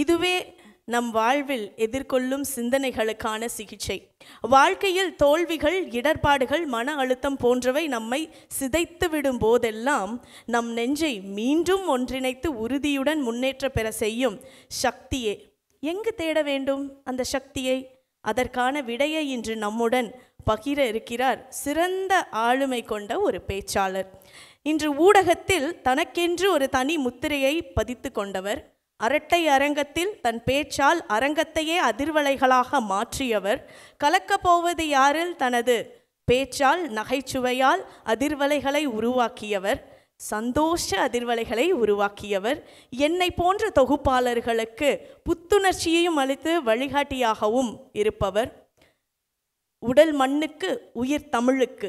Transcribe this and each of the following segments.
இதுவே நம் வாழ்வில் எதிர்கொள்ளும் சிந்தனைகளுக்கான சிகிச்சை. வாழ்க்கையில் தோல்விகள், இடர்பாடுகள், மன அழுத்தம் போன்றவை நம்மை சிதைத்து விடும் போதெல்லாம் நம் நெஞ்சை மீண்டும் ஒன்றிணைத்து உறுதியுடன் முன்னேற்ற பெற செய்யும் சக்தியே. எங்கு தேட வேண்டும் அந்த சக்தியை? அதற்கான விடையை இன்று நம்முடன் பகிர இருக்கிறார் சிறந்த ஆளுமை கொண்ட ஒரு பேச்சாளர். இன்று ஊடகத்தில் தனக்கென்று ஒரு தனி முத்திரையை பதித்து கொண்டவர். அரட்டை அரங்கத்தில் தன் பேச்சால் அரங்கத்தையே அதிர்வலைகளாக மாற்றியவர். கலக்கப்போவது யாரில் தனது பேச்சால் நகைச்சுவையால் அதிர்வலைகளை உருவாக்கியவர், சந்தோஷ அதிர்வலைகளை உருவாக்கியவர். என்னை போன்ற தொகுப்பாளர்களுக்கு புத்துணர்ச்சியையும் அளித்து வழிகாட்டியாகவும் இருப்பவர். உடல் மண்ணுக்கு உயிர் தமிழுக்கு,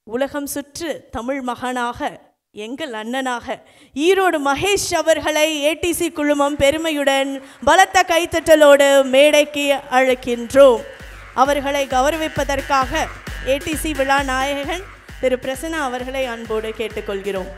உலகம் சுற்று தமிழ் மகனாக, எங்கள் அண்ணனாக ஈரோடு மகேஷ் அவர்களை ஏடிசி குழுமம் பெருமையுடன் பலத்த கைத்தட்டலோடு மேடைக்கு அழைக்கின்றோம். அவர்களை கௌரவிப்பதற்காக ஏடிசி விழா நாயகன் திரு பிரசன்னா அவர்களை அன்போடு கேட்டுக்கொள்கிறோம்.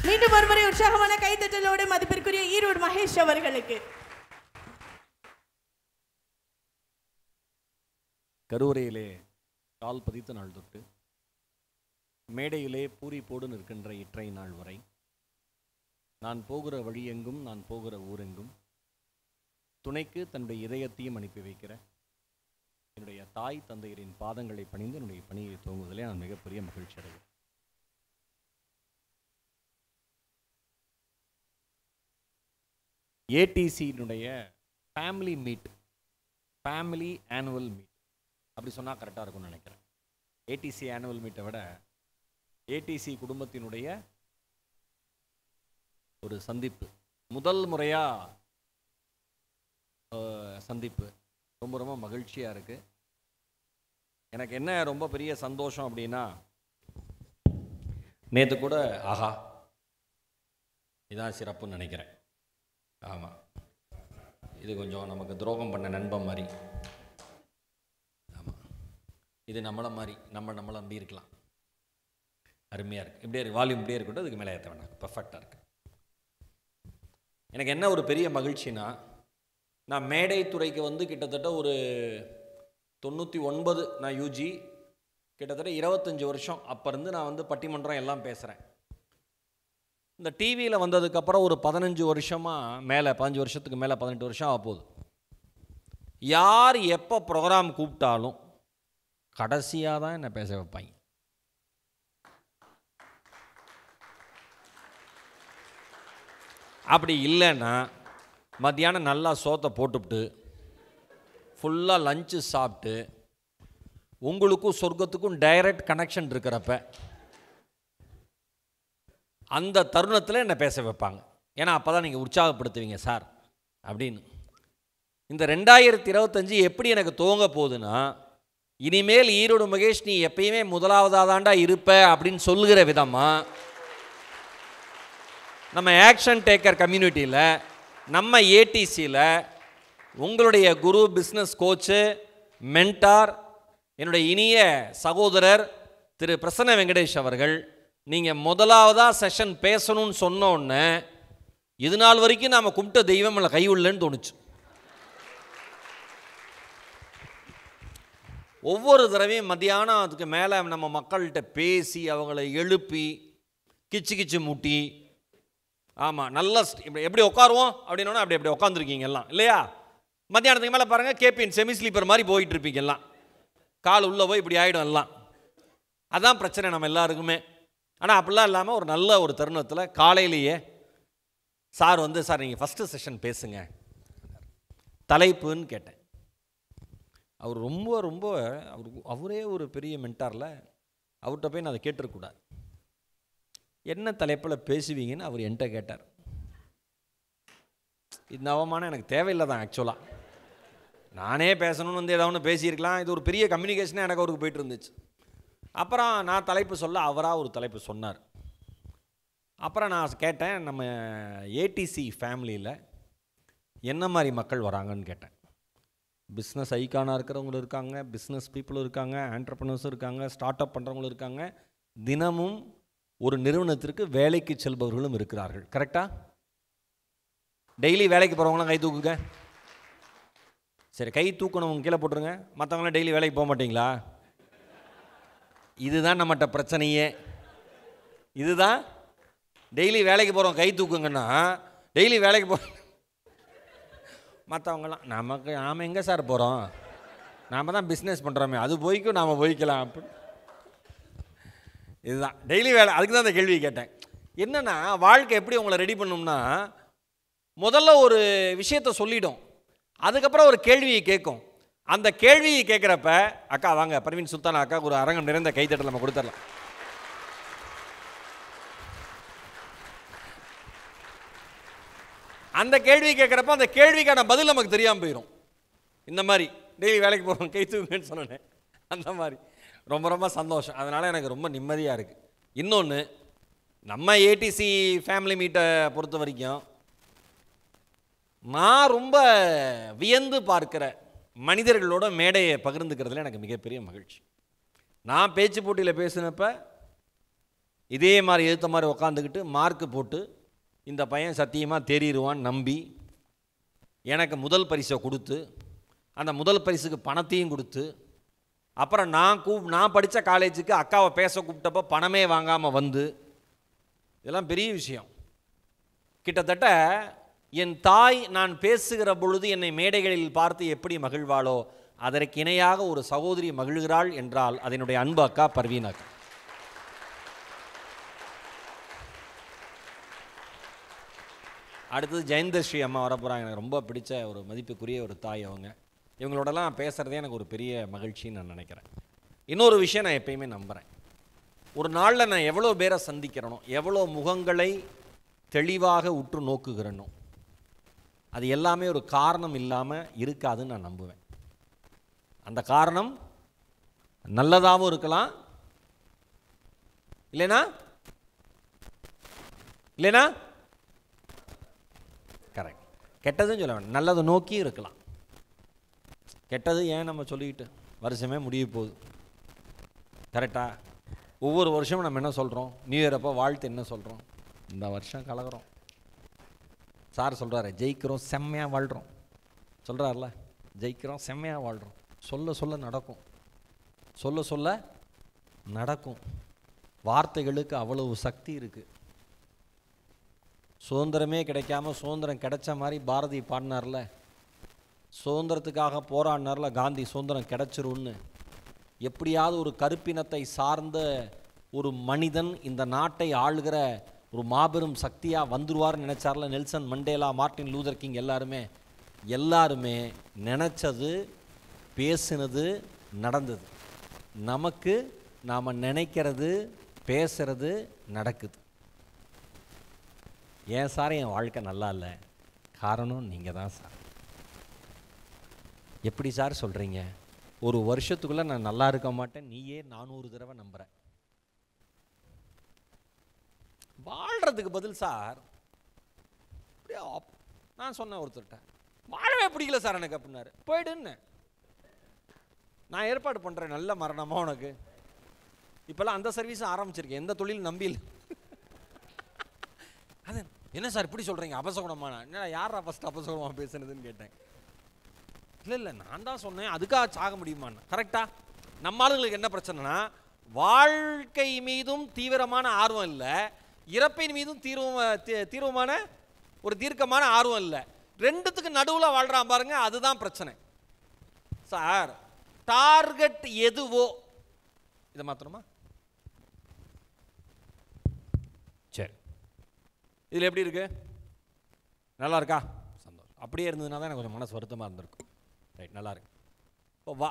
மீண்டும் ஒருமுறை உற்சாகமான கைத்தட்டலோடு மதிப்பிற்குரிய ஈரோடு மகேஷ் அவர்களுக்கு. கருவறையிலே கால் பதித்த நாள் தொட்டு மேடையிலே பூரி போடு நிற்கின்ற இற்றை நாள் வரை நான் போகிற வழியெங்கும், நான் போகிற ஊரெங்கும் துணைக்கு தன்னுடைய இதயத்தையும் அனுப்பி வைக்கிற என்னுடைய தாய் தந்தையரின் பாதங்களை பணிந்து என்னுடைய பணியை துவங்குவதிலே நான் மிகப்பெரிய மகிழ்ச்சி அடைகிறேன். ஏடிசியினுடைய family meet, family annual meet அப்படி சொன்னால் கரெக்டாக இருக்கும்னு நினைக்கிறேன். ஏடிசி ஆனுவல் மீட்டை விட ஏடிசி குடும்பத்தினுடைய ஒரு சந்திப்பு, முதல் முறையாக சந்திப்பு ரொம்ப ரொம்ப மகிழ்ச்சியாக இருக்குது. எனக்கு என்ன ரொம்ப பெரிய சந்தோஷம் அப்படின்னா, நேற்று கூட ஆஹா இதான் சிறப்புன்னு நினைக்கிறேன். ஆமாம், இது கொஞ்சம் நமக்கு துரோகம் பண்ண நண்பன் மாதிரி. ஆமாம், இது நம்மளை மாதிரி, நம்மளை நம்பி இருக்கலாம். அருமையாக இருக்குது. இப்படியே இருக்குது, வால்யூம் இப்படியே இருக்கட்டும், இதுக்கு மேலே ஏற்ற வேண்டாம், பர்ஃபெக்டாக இருக்குது. எனக்கு என்ன ஒரு பெரிய மகிழ்ச்சினா, நான் மேடை துறைக்கு வந்து கிட்டத்தட்ட ஒரு 99 நான் யூஜி, கிட்டத்தட்ட 25 வருஷம் அப்போ இருந்து நான் வந்து பட்டிமன்றம் எல்லாம் பேசுகிறேன். இந்த டிவியில் வந்ததுக்கப்புறம் ஒரு 15 வருஷமாக மேலே, 15 வருஷத்துக்கு மேலே, 18 வருஷம் ஆக போகுது. யார் எப்போ ப்ரோக்ராம் கூப்பிட்டாலும் கடைசியாக தான் என்னை பேச வைப்பாங்க. அப்படி இல்லைன்னா மத்தியானம் நல்லா சோத்தை போட்டுவிட்டு ஃபுல்லாக லஞ்சு சாப்பிட்டு உங்களுக்கும் சொர்க்கத்துக்கும் டைரக்ட் கனெக்ஷன் இருக்கிறப்ப அந்த தருணத்தில் என்னை பேச வைப்பாங்க. ஏன்னா அப்போ தான் நீங்கள் உற்சாகப்படுத்துவீங்க சார் அப்படின்னு. இந்த 2025 எப்படி எனக்கு துவங்க போகுதுன்னா, இனிமேல் ஈரோடு மகேஷ் நீ எப்பயுமே முதலாவதாக தாண்டா இருப்ப அப்படின்னு சொல்லுகிற விதமாக நம்ம ஆக்ஷன் டேக்கர் கம்யூனிட்டியில், நம்ம ஏடிசியில் உங்களுடைய குரு, பிஸ்னஸ் கோச்சு, மென்டார், என்னுடைய இனிய சகோதரர் திரு பிரசன்ன வெங்கடேஷ் அவர்கள், நீங்கள் முதலாவதாக செஷன் பேசணும்னு சொன்னோன்னே இது நாள் வரைக்கும் நாம் கும்பிட்ட தெய்வம் இல்லை கைவிடலன்னு தோணுச்சு. ஒவ்வொரு தடவையும் மத்தியானம் அதுக்கு மேலே நம்ம மக்கள்கிட்ட பேசி அவங்கள எழுப்பி கிச்சு கிச்சு மூட்டி, ஆமாம் நல்லா எப்படி உட்காருவோம் அப்படின்னோன்னா அப்படி உட்காந்துருக்கீங்க எல்லாம் இல்லையா? மத்தியானத்துக்கு மேலே பாருங்கள் கேபிஎன் செமி ஸ்லீப்பர் மாதிரி போயிட்டு இருப்பீங்க எல்லாம், கால் உள்ளே போய் இப்படி ஆகிடும் எல்லாம். அதான் பிரச்சனை நம்ம எல்லாருக்குமே. ஆனால் அப்படிலாம் இல்லாமல் ஒரு நல்ல ஒரு தருணத்தில் காலையிலேயே சார் வந்து, சார் நீங்கள் ஃபஸ்ட்டு செஷன் பேசுங்க, தலைப்புன்னு கேட்டேன். அவர் ரொம்ப ரொம்ப அவரே ஒரு பெரிய மென்டாரில், அவர்கிட்ட போய் நான் அதை கேட்டிருக்கூடாது. என்ன தலைப்பில் பேசுவீங்கன்னு அவர் என்கிட்ட கேட்டார். இந்த அவமானம் எனக்கு தேவையில்லை தான். ஆக்சுவலாக நானே பேசணும்னு வந்து ஏதாவது ஒன்று பேசியிருக்கலாம். இது ஒரு பெரிய கம்யூனிகேஷனே எனக்கு அவருக்கு போயிட்டு இருந்துச்சு. அப்புறம் நான் தலைப்பு சொல்ல அவராக ஒரு தலைப்பு சொன்னார். அப்புறம் நான் கேட்டேன், நம்ம ஏடிசி ஃபேமிலியில் என்ன மாதிரி மக்கள் வராங்கன்னு கேட்டேன். பிஸ்னஸ் ஐக்கானாக இருக்கிறவங்களும் இருக்காங்க, பிஸ்னஸ் பீப்புளும் இருக்காங்க, ஆண்டர்ப்ரனர்ஸும் இருக்காங்க, ஸ்டார்ட் அப் பண்ணுறவங்களும் இருக்காங்க, தினமும் ஒரு நிறுவனத்திற்கு வேலைக்கு செல்பவர்களும் இருக்கிறார்கள். கரெக்டாக? டெய்லி வேலைக்கு போகிறவங்களாம் கை தூக்குங்க. சரி, கை தூக்கணும் கீழே போட்டுருங்க. மற்றவங்களாம் டெய்லி வேலைக்கு போக மாட்டிங்களா? இதுதான் நம்மகிட்ட பிரச்சனையே. இதுதான் டெய்லி வேலைக்கு போகிறோம் கை தூக்குங்கன்னா, டெய்லி வேலைக்கு போகிறோம். மற்றவங்களாம் நாம் எங்கே சார் போகிறோம், நாம் தான் பிஸ்னஸ் பண்ணுறோமே, அது போய்க்கும் நாம் போய்க்கலாம் அப்படி. இதுதான் டெய்லி வேலை. அதுக்கு தான் அந்த கேள்வி கேட்டேன். என்னென்னா, வாழ்க்கை எப்படி உங்களை ரெடி பண்ணணும்னா, முதல்ல ஒரு விஷயத்தை சொல்லிடும், அதுக்கப்புறம் ஒரு கேள்வியை கேட்கும். அந்த கேள்வியை கேட்குறப்ப, அக்கா வாங்க பர்வீன் சுல்தான் அக்கா ஒரு அரங்கம் நிறைந்த கைத்தட்டல் நம்ம கொடுத்துடலாம். அந்த கேள்வி கேட்குறப்ப அந்த கேள்விக்கான பதில் நமக்கு தெரியாமல் போயிடும். இந்த மாதிரி டெய்லி வேலைக்கு போகிறோம் கை தூக்குங்கன்னு சொன்னேன். அந்த மாதிரி ரொம்ப ரொம்ப சந்தோஷம். அதனால் எனக்கு ரொம்ப நிம்மதியாக இருக்குது. இன்னொன்று, நம்ம ஏடிசி ஃபேமிலி மீட்டை பொறுத்த வரைக்கும் நான் ரொம்ப வியந்து பார்க்கிற மனிதர்களோட மேடையை பகிர்ந்துக்கிறதுல எனக்கு மிகப்பெரிய மகிழ்ச்சி. நான் பேச்சு போட்டியில் பேசினப்ப இதே மாதிரி எழுத்த மாதிரி உக்காந்துக்கிட்டு மார்க்கு போட்டு இந்த பையன் சத்தியமாக தேறிடுவான்னு நம்பி எனக்கு முதல் பரிசை கொடுத்து, அந்த முதல் பரிசுக்கு பணத்தையும் கொடுத்து, அப்புறம் நான் படித்த காலேஜுக்கு அக்காவை பேச கூப்பிட்டப்போ பணமே வாங்காமல் வந்து, இதெல்லாம் பெரிய விஷயம். கிட்டத்தட்ட என் தாய் நான் பேசுகிற பொழுது என்னை மேடைகளில் பார்த்து எப்படி மகிழ்வாளோ அதற்கு இணையாக ஒரு சகோதரி மகிழ்கிறாள் என்றால் அதனுடைய அன்பு அக்கா பர்வீன் அக்கா. அடுத்தது ஜெயந்தஸ்ரீ அம்மா வரப்போகிறாங்க. எனக்கு ரொம்ப பிடிச்ச ஒரு மதிப்புக்குரிய ஒரு தாய் அவங்க. இவங்களோடலாம் பேசுகிறதே எனக்கு ஒரு பெரிய மகிழ்ச்சின்னு நான் நினைக்கிறேன். இன்னொரு விஷயம் நான் எப்பயுமே நம்புகிறேன், ஒரு நாளில் நான் எவ்வளோ பேரை சந்திக்கிறனோ, எவ்வளோ முகங்களை தெளிவாக உற்று நோக்குகிறனோ, அது எல்லாமே ஒரு காரணம் இல்லாமல் இருக்காதுன்னு நான் நம்புவேன். அந்த காரணம் நல்லதாகவும் இருக்கலாம், இல்லைனா கரெக்ட், கெட்டதுன்னு சொல்ல வேண்டாம், நல்லதை நோக்கி இருக்கலாம். கெட்டது ஏன் நம்ம சொல்லிக்கிட்டு வருஷமே முடிய போகுது. கரெக்டாக? ஒவ்வொரு வருஷமும் நம்ம என்ன சொல்கிறோம், நியூ இயர் அப்போ வாழ்த்து என்ன சொல்கிறோம், இந்த வருஷம் கலகிறோம். சார் சொல்கிறாரு, ஜெயிக்கிறோம் செம்மையாக வாழ்கிறோம் சொல்கிறார்ல, ஜெயிக்கிறோம் செம்மையாக வாழ்கிறோம். சொல்ல சொல்ல நடக்கும், சொல்ல சொல்ல நடக்கும். வார்த்தைகளுக்கு அவ்வளவு சக்தி இருக்குது. சுதந்திரமே கிடைக்காம சுதந்திரம் கிடைச்ச மாதிரி பாரதி பாடினார்ல, சுதந்திரத்துக்காக போராடினார்ல காந்தி, சுதந்திரம் கிடைச்சிரும்னு. எப்படியாவது ஒரு கருப்பினத்தை சார்ந்த ஒரு மனிதன் இந்த நாட்டை ஆளுகிற ஒரு மாபெரும் சக்தியாக வந்துருவார்னு நினச்சார்ல Nelson Mandela, Martin Luther King, எல்லாருமே நினச்சது, பேசினது, நடந்தது. நமக்கு நாம் நினைக்கிறது, பேசுறது நடக்குது. ஏன் சார் என் வாழ்க்கை நல்லா இல்லை, காரணம் நீங்கள் தான் சார். எப்படி சார் சொல்கிறீங்க, ஒரு வருஷத்துக்குள்ளே நான் நல்லா இருக்க மாட்டேன், நீயே 400 தடவை நம்புகிறேன். வாழ்கிறதுக்கு பதில் சார் அப்படியே நான் சொன்னேன் ஒருத்தர்கிட்ட, வாழவே பிடிக்கல சார் எனக்கு அப்படின்னாரு. போயிடுன்னு நான் ஏற்பாடு பண்ணுறேன் நல்ல மரணமாக உனக்கு. இப்போல்லாம் அந்த சர்வீஸும் ஆரம்பிச்சிருக்கேன், எந்த தொழில் நம்பி இல்லை. அது என்ன சார் இப்படி சொல்கிறீங்க, அபசகுணமான என்ன, யாரா ஃபஸ்ட்டு அபசகுணமாக பேசுனதுன்னு கேட்டேன். இல்லை நான் தான் சொன்னேன், அதுக்காக சாக முடியுமான்னு. கரெக்டாக? நம்ம ஆளுங்களுக்கு என்ன பிரச்சனைனா, வாழ்க்கை மீதும் தீவிரமான ஆர்வம் இல்லை, இறப்பின் மீதும் தீவிரமான ஒரு தீர்க்கமான ஆர்வம் இல்லை. ரெண்டுத்துக்கு நடுவில் வாழ்கிறான் பாருங்க, அதுதான் பிரச்சனை. சார் டார்கெட் எதுவோ இதை மாற்றணுமா? சரி, இதில் எப்படி இருக்கு, நல்லா இருக்கா? சந்தோஷம். அப்படியே இருந்ததுனா தான் எனக்கு கொஞ்சம் மனசு வருத்தமாக இருந்திருக்கும். ரைட், நல்லா இருக்கு. இப்போ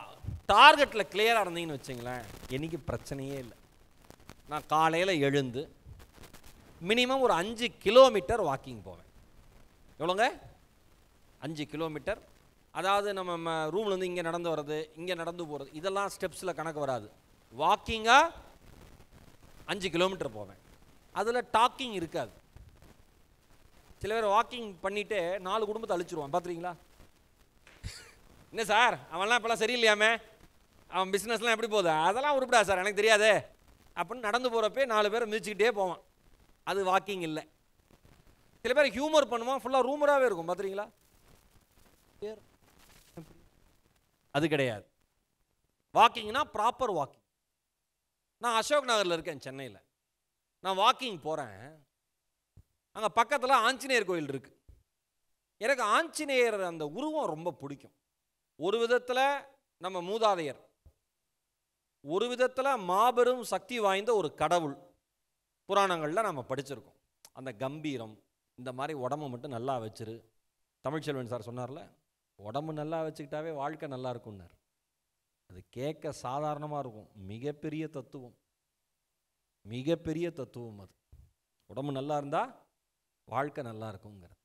டார்கெட்டில் கிளியராக இருந்தீங்கன்னு வச்சுங்களேன், என்றைக்கு பிரச்சனையே இல்லை. நான் காலையில் எழுந்து மினிமம் ஒரு 5 கிலோமீட்டர் வாக்கிங் போவேன். எவ்வளோங்க? 5 கிலோமீட்டர். அதாவது நம்ம ரூம்லேருந்து இங்கே நடந்து வர்றது, இங்கே நடந்து போகிறது, இதெல்லாம் ஸ்டெப்ஸில் கணக்கு வராது. வாக்கிங்காக 5 கிலோமீட்டர் போவேன். அதில் டாக்கிங் இருக்காது. சில பேர் வாக்கிங் பண்ணிவிட்டு 4 குடும்பத்தை அழிச்சிருவான், பார்த்துருக்கீங்களா? என்ன சார் அவன்லாம் இப்போலாம் சரியில்லையாமே, அவன் பிஸ்னஸ்லாம் எப்படி போகுது, அதெல்லாம் உருப்படா சார் எனக்கு தெரியாது அப்படின்னு நடந்து போகிறப்பே 4 பேரை மிதிச்சுக்கிட்டே போவான். அது வாக்கிங் இல்லை. சில பேர் ஹியூமர் பண்ணுவான், ஃபுல்லாக ரூமராகவே இருக்கும், பார்த்துறீங்களா? அது கிடையாது. வாக்கிங்னா ப்ராப்பர் வாக்கிங். நான் அசோக் நகரில் இருக்கேன் சென்னையில். நான் வாக்கிங் போகிறேன். அங்கே பக்கத்தில் ஆஞ்சநேயர் கோயில் இருக்குது. எனக்கு ஆஞ்சநேயர் அந்த உருவம் ரொம்ப பிடிக்கும். ஒரு விதத்தில் நம்ம மூதாதையர், ஒரு விதத்தில் மாபெரும் சக்தி வாய்ந்த ஒரு கடவுள். புராணங்களில் நம்ம படிச்சிருக்கோம். அந்த கம்பீரம், இந்த மாதிரி உடம்பு மட்டும் நல்லா வச்சிரு. தமிழ்ச்செல்வன் சார் சொன்னார்ல, உடம்பு நல்லா வச்சுக்கிட்டாவே வாழ்க்கை நல்லா இருக்கும்னார். அது கேட்க சாதாரணமாக இருக்கும், மிகப்பெரிய தத்துவம், மிகப்பெரிய தத்துவம் அது. உடம்பு நல்லா இருந்தால் வாழ்க்கை நல்லா இருக்குங்கிறது.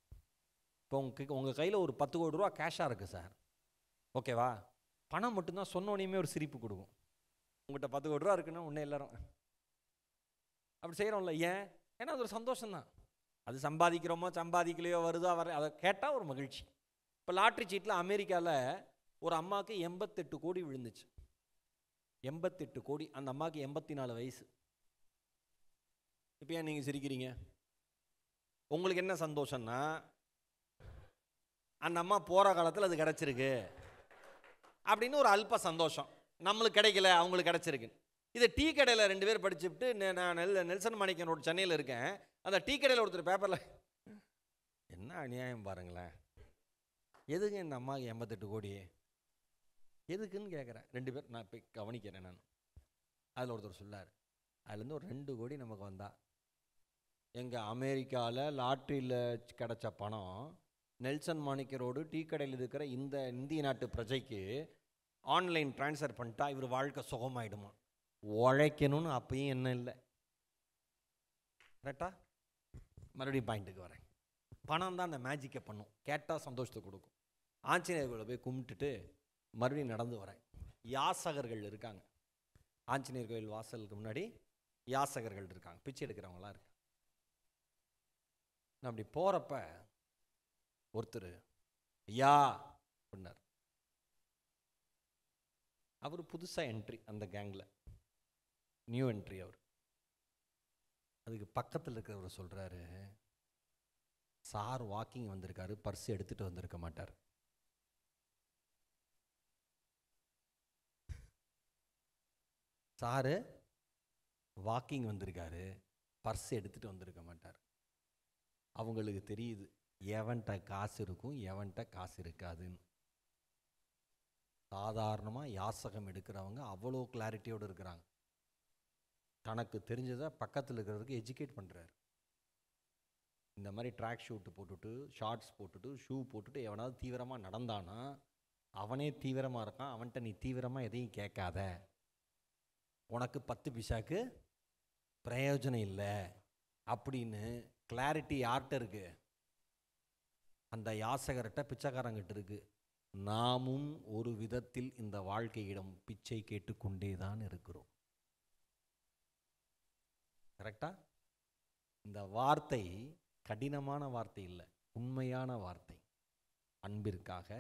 இப்போ உங்கள் கையில் ஒரு 10 கோடி ரூபா கேஷாக இருக்குது சார், ஓகேவா? பணம் மட்டும்தான் சொன்னோனையுமே ஒரு சிரிப்பு கொடுக்கும். உங்கள்கிட்ட 10 கோடி ரூபா இருக்குன்னா உடனே எல்லாரும் அப்படி செய்கிறோம்ல. ஏன்னா அது ஒரு சந்தோஷம்தான். அது சம்பாதிக்கிறோமோ சம்பாதிக்கலையோ, வருதா வர, அதை கேட்டால் ஒரு மகிழ்ச்சி. இப்போ லாட்ரி சீட்டில் அமெரிக்காவில் ஒரு அம்மாவுக்கு 88 கோடி விழுந்துச்சு. 88 கோடி. அந்த அம்மாவுக்கு 84 வயசு. இப்போ ஏன் நீங்கள் சிரிக்கிறீங்க? உங்களுக்கு என்ன சந்தோஷம்னா, அந்த அம்மா போகிற காலத்தில் அது கிடச்சிருக்கு அப்படின்னு ஒரு அல்ப சந்தோஷம். நம்மளுக்கு கிடைக்கல, அவங்களுக்கு கிடச்சிருக்கு. இதை டீ கடையில் 2 பேர் படிச்சுட்டு, நான் நெல்சன் மாணிக்கம் ரோடு சென்னையில் இருக்கேன். அந்த டீ கடையில் ஒருத்தர் பேப்பரில், என்ன அநியாயம் பாருங்களேன், எதுங்க இந்த அம்மாவுக்கு 88 கோடி எதுக்குன்னு கேட்குறேன். 2 பேர் நான் போய் கவனிக்கிறேன். நான் அதில் ஒருத்தர் சொல்லார், அதுலேருந்து ஒரு 2 கோடி நமக்கு வந்தா, எங்கள் அமெரிக்காவில் லாட்ரியில் கிடச்ச பணம் நெல்சன் மாணிக்க ரோடு டீ கடையில் இருக்கிற இந்த இந்திய நாட்டு பிரஜைக்கு ஆன்லைன் ட்ரான்ஸ்ஃபர் பண்ணிட்டா இவர் வாழ்க்கை சுகமாயிடுமா? உழைக்கணும்னு அப்பயும் என்ன இல்லை. கரெக்டா? மறுபடியும் பாயிண்ட்டுக்கு வரேன். பணம் தான் அந்த மேஜிக்கை பண்ணும். கேட்டால் சந்தோஷத்தை கொடுக்கும். ஆஞ்சநேயர் கோயிலை போய் கும்பிட்டுட்டு மறுபடியும் நடந்து வரேன். யாசகர்கள் இருக்காங்க. ஆஞ்சநேயர் கோயில் வாசலுக்கு முன்னாடி யாசகர்கள் இருக்காங்க, பிச்சை எடுக்கிறவங்களாம் இருக்காங்க. நான் அப்படி போகிறப்ப ஒருத்தர் ஐயா அப்படின்னார். அவர் புதுசாக என்ட்ரி அந்த கேங்கில், நியூ என்ட்ரி அவர். அதுக்கு பக்கத்தில் இருக்கிறவர் சொல்கிறாரு, சார் வாக்கிங் வந்திருக்காரு, பர்ஸ் எடுத்துகிட்டு வந்திருக்க மாட்டார். சாரு வாக்கிங் வந்திருக்காரு, பர்ஸ் எடுத்துகிட்டு வந்திருக்க மாட்டார். அவங்களுக்கு தெரியுது எவன்கிட்ட காசு இருக்கும், எவன்கிட்ட காசு இருக்காதுன்னு. சாதாரணமாக யாசகம் எடுக்கிறவங்க அவ்வளோ கிளாரிட்டியோடு இருக்கிறாங்க. தனக்கு தெரிஞ்சதை பக்கத்தில் இருக்கிறவருக்கு எஜுகேட் பண்ணுறாரு. இந்த மாதிரி ட்ராக் ஷூட்டு போட்டுட்டு, ஷார்ட்ஸ் போட்டுட்டு, ஷூ போட்டுட்டு எவனாவது தீவிரமாக நடந்தானா அவனே தீவிரமாக இருக்கான், அவன்கிட்ட நீ தீவிரமாக எதையும் கேட்காத, உனக்கு 10 பைசாக்கு பிரயோஜனம் இல்லை அப்படின்னு கிளாரிட்டி யார்கிட்ட இருக்கு? அந்த யாசகர்கிட்ட, பிச்சைக்காரங்கிட்ட இருக்கு. நாமும் ஒரு விதத்தில் இந்த வாழ்க்கையிடம் பிச்சை கேட்டுக்கொண்டே தான் இருக்கிறோம். கரெக்டா? இந்த வார்த்தை கடினமான வார்த்தை இல்லை, உண்மையான வார்த்தை. அன்பிற்காக,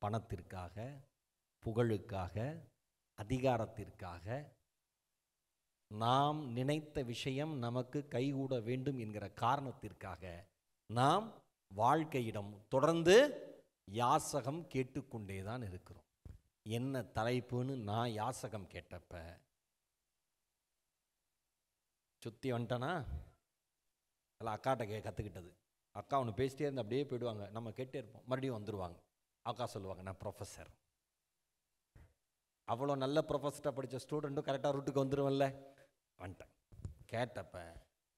பணத்திற்காக, புகழுக்காக, அதிகாரத்திற்காக, நாம் நினைத்த விஷயம் நமக்கு கைகூட வேண்டும் என்கிற காரணத்திற்காக நாம் வாழ்க்கையிடம் தொடர்ந்து யாசகம் கேட்டுக்கொண்டே தான் இருக்கிறோம். என்ன தலைப்புன்னு நான் யாசகம் கேட்டப்ப சுற்றி வந்துட்டனா, அதில் அக்காட்ட கற்றுக்கிட்டது. அக்கா ஒன்று பேசிட்டே இருந்து அப்படியே போயிடுவாங்க, நம்ம கேட்டே இருப்போம், மறுபடியும் வந்துடுவாங்க. அக்கா சொல்லுவாங்க, நான் ப்ரொஃபஸர். அவ்வளோ நல்ல ப்ரொஃபஸராக படித்த ஸ்டூடெண்ட்டும் கரெக்டாக ரூட்டுக்கு வந்துடுவேன்ல. வந்துட்டேன். கேட்டப்ப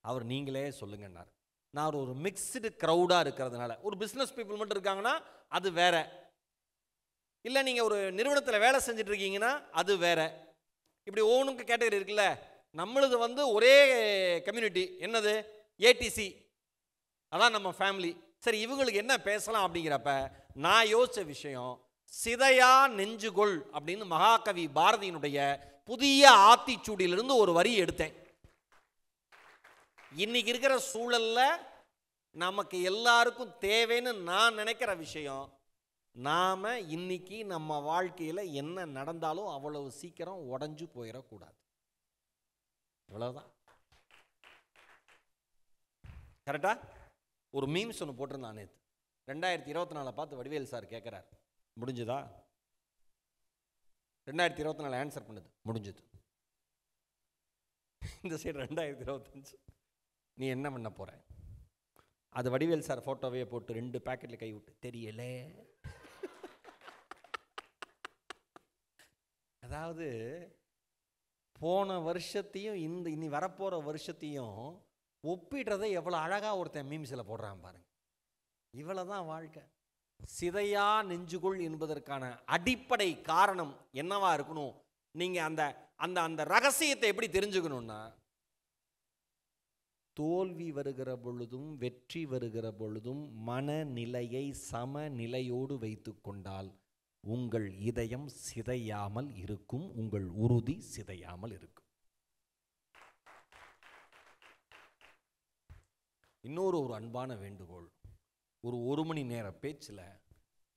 அவர் நீங்களே சொல்லுங்கன்னார். நான் ஒரு மிக்ஸ்டு க்ரௌடாக இருக்கிறதுனால, ஒரு பிஸ்னஸ் பீப்புள் மட்டும் இருக்காங்கன்னா அது வேற, இல்லை நீங்கள் ஒரு நிறுவனத்தில் வேலை செஞ்சுட்டு இருக்கீங்கன்னா அது வேற. இப்படி ஒவ்வொன்றுக்கு கேட்டகரி இருக்குல்ல. நம்மளது ஒரே கம்யூனிட்டி. என்னது? ஏடிசி, அதான் நம்ம ஃபேமிலி. சரி, இவங்களுக்கு என்ன பேசலாம் அப்படிங்கிறப்ப நான் யோசிச்ச விஷயம், சிதையா நெஞ்சுகொள் அப்படின்னு மகாகவி பாரதியினுடைய புதிய ஆத்திச்சூடியிலிருந்து ஒரு வரி எடுத்தேன். இன்னைக்கு இருக்கிற சூழல்ல நமக்கு எல்லாருக்கும் தேவைன்னு நான் நினைக்கிற விஷயம், நாம இன்னைக்கு நம்ம வாழ்க்கையில என்ன நடந்தாலும் அவ்வளவு சீக்கிரம் உடைஞ்சு போயிடக்கூடாது. இவ்வளவுதான். கரெக்டா? ஒரு மீம்ஸ் ஒன்று போட்டிருந்தான் நேற்று. 2024 பார்த்து வடிவேல் சார் கேட்குறார், முடிஞ்சுதா? 2024 ஆன்சர் பண்ணுது, முடிஞ்சது. இந்த சைடு 2025, நீ என்ன பண்ண போற? அது வடிவேல் சார் போட்டோவே போட்டு 2 பாக்கெட்ல கை விட்டு, தெரியல. அதாவது போன வருஷத்தையும் இனி வரப்போற வருஷத்தையும் ஒப்பிடுறதை எவ்வளோ அழகாக ஒருத்தன் மீம்ஸில் போடுறான் பாருங்க. இவ்வளோதான் வாழ்க்கை. சிதையா நெஞ்சுகொள் என்பதற்கான அடிப்படை காரணம் என்னவா இருக்கணும்? நீங்கள் அந்த அந்த அந்த ரகசியத்தை எப்படி தெரிஞ்சுக்கணும்னா, தோல்வி வருகிற பொழுதும் வெற்றி வருகிற பொழுதும் மனநிலையை சமநிலையோடு வைத்து கொண்டால் உங்கள் இதயம் சிதையாமல் இருக்கும், உங்கள் உறுதி சிதையாமல் இருக்கும். இன்னொரு அன்பான வேண்டுகோள், ஒரு மணி நேர பேச்சில்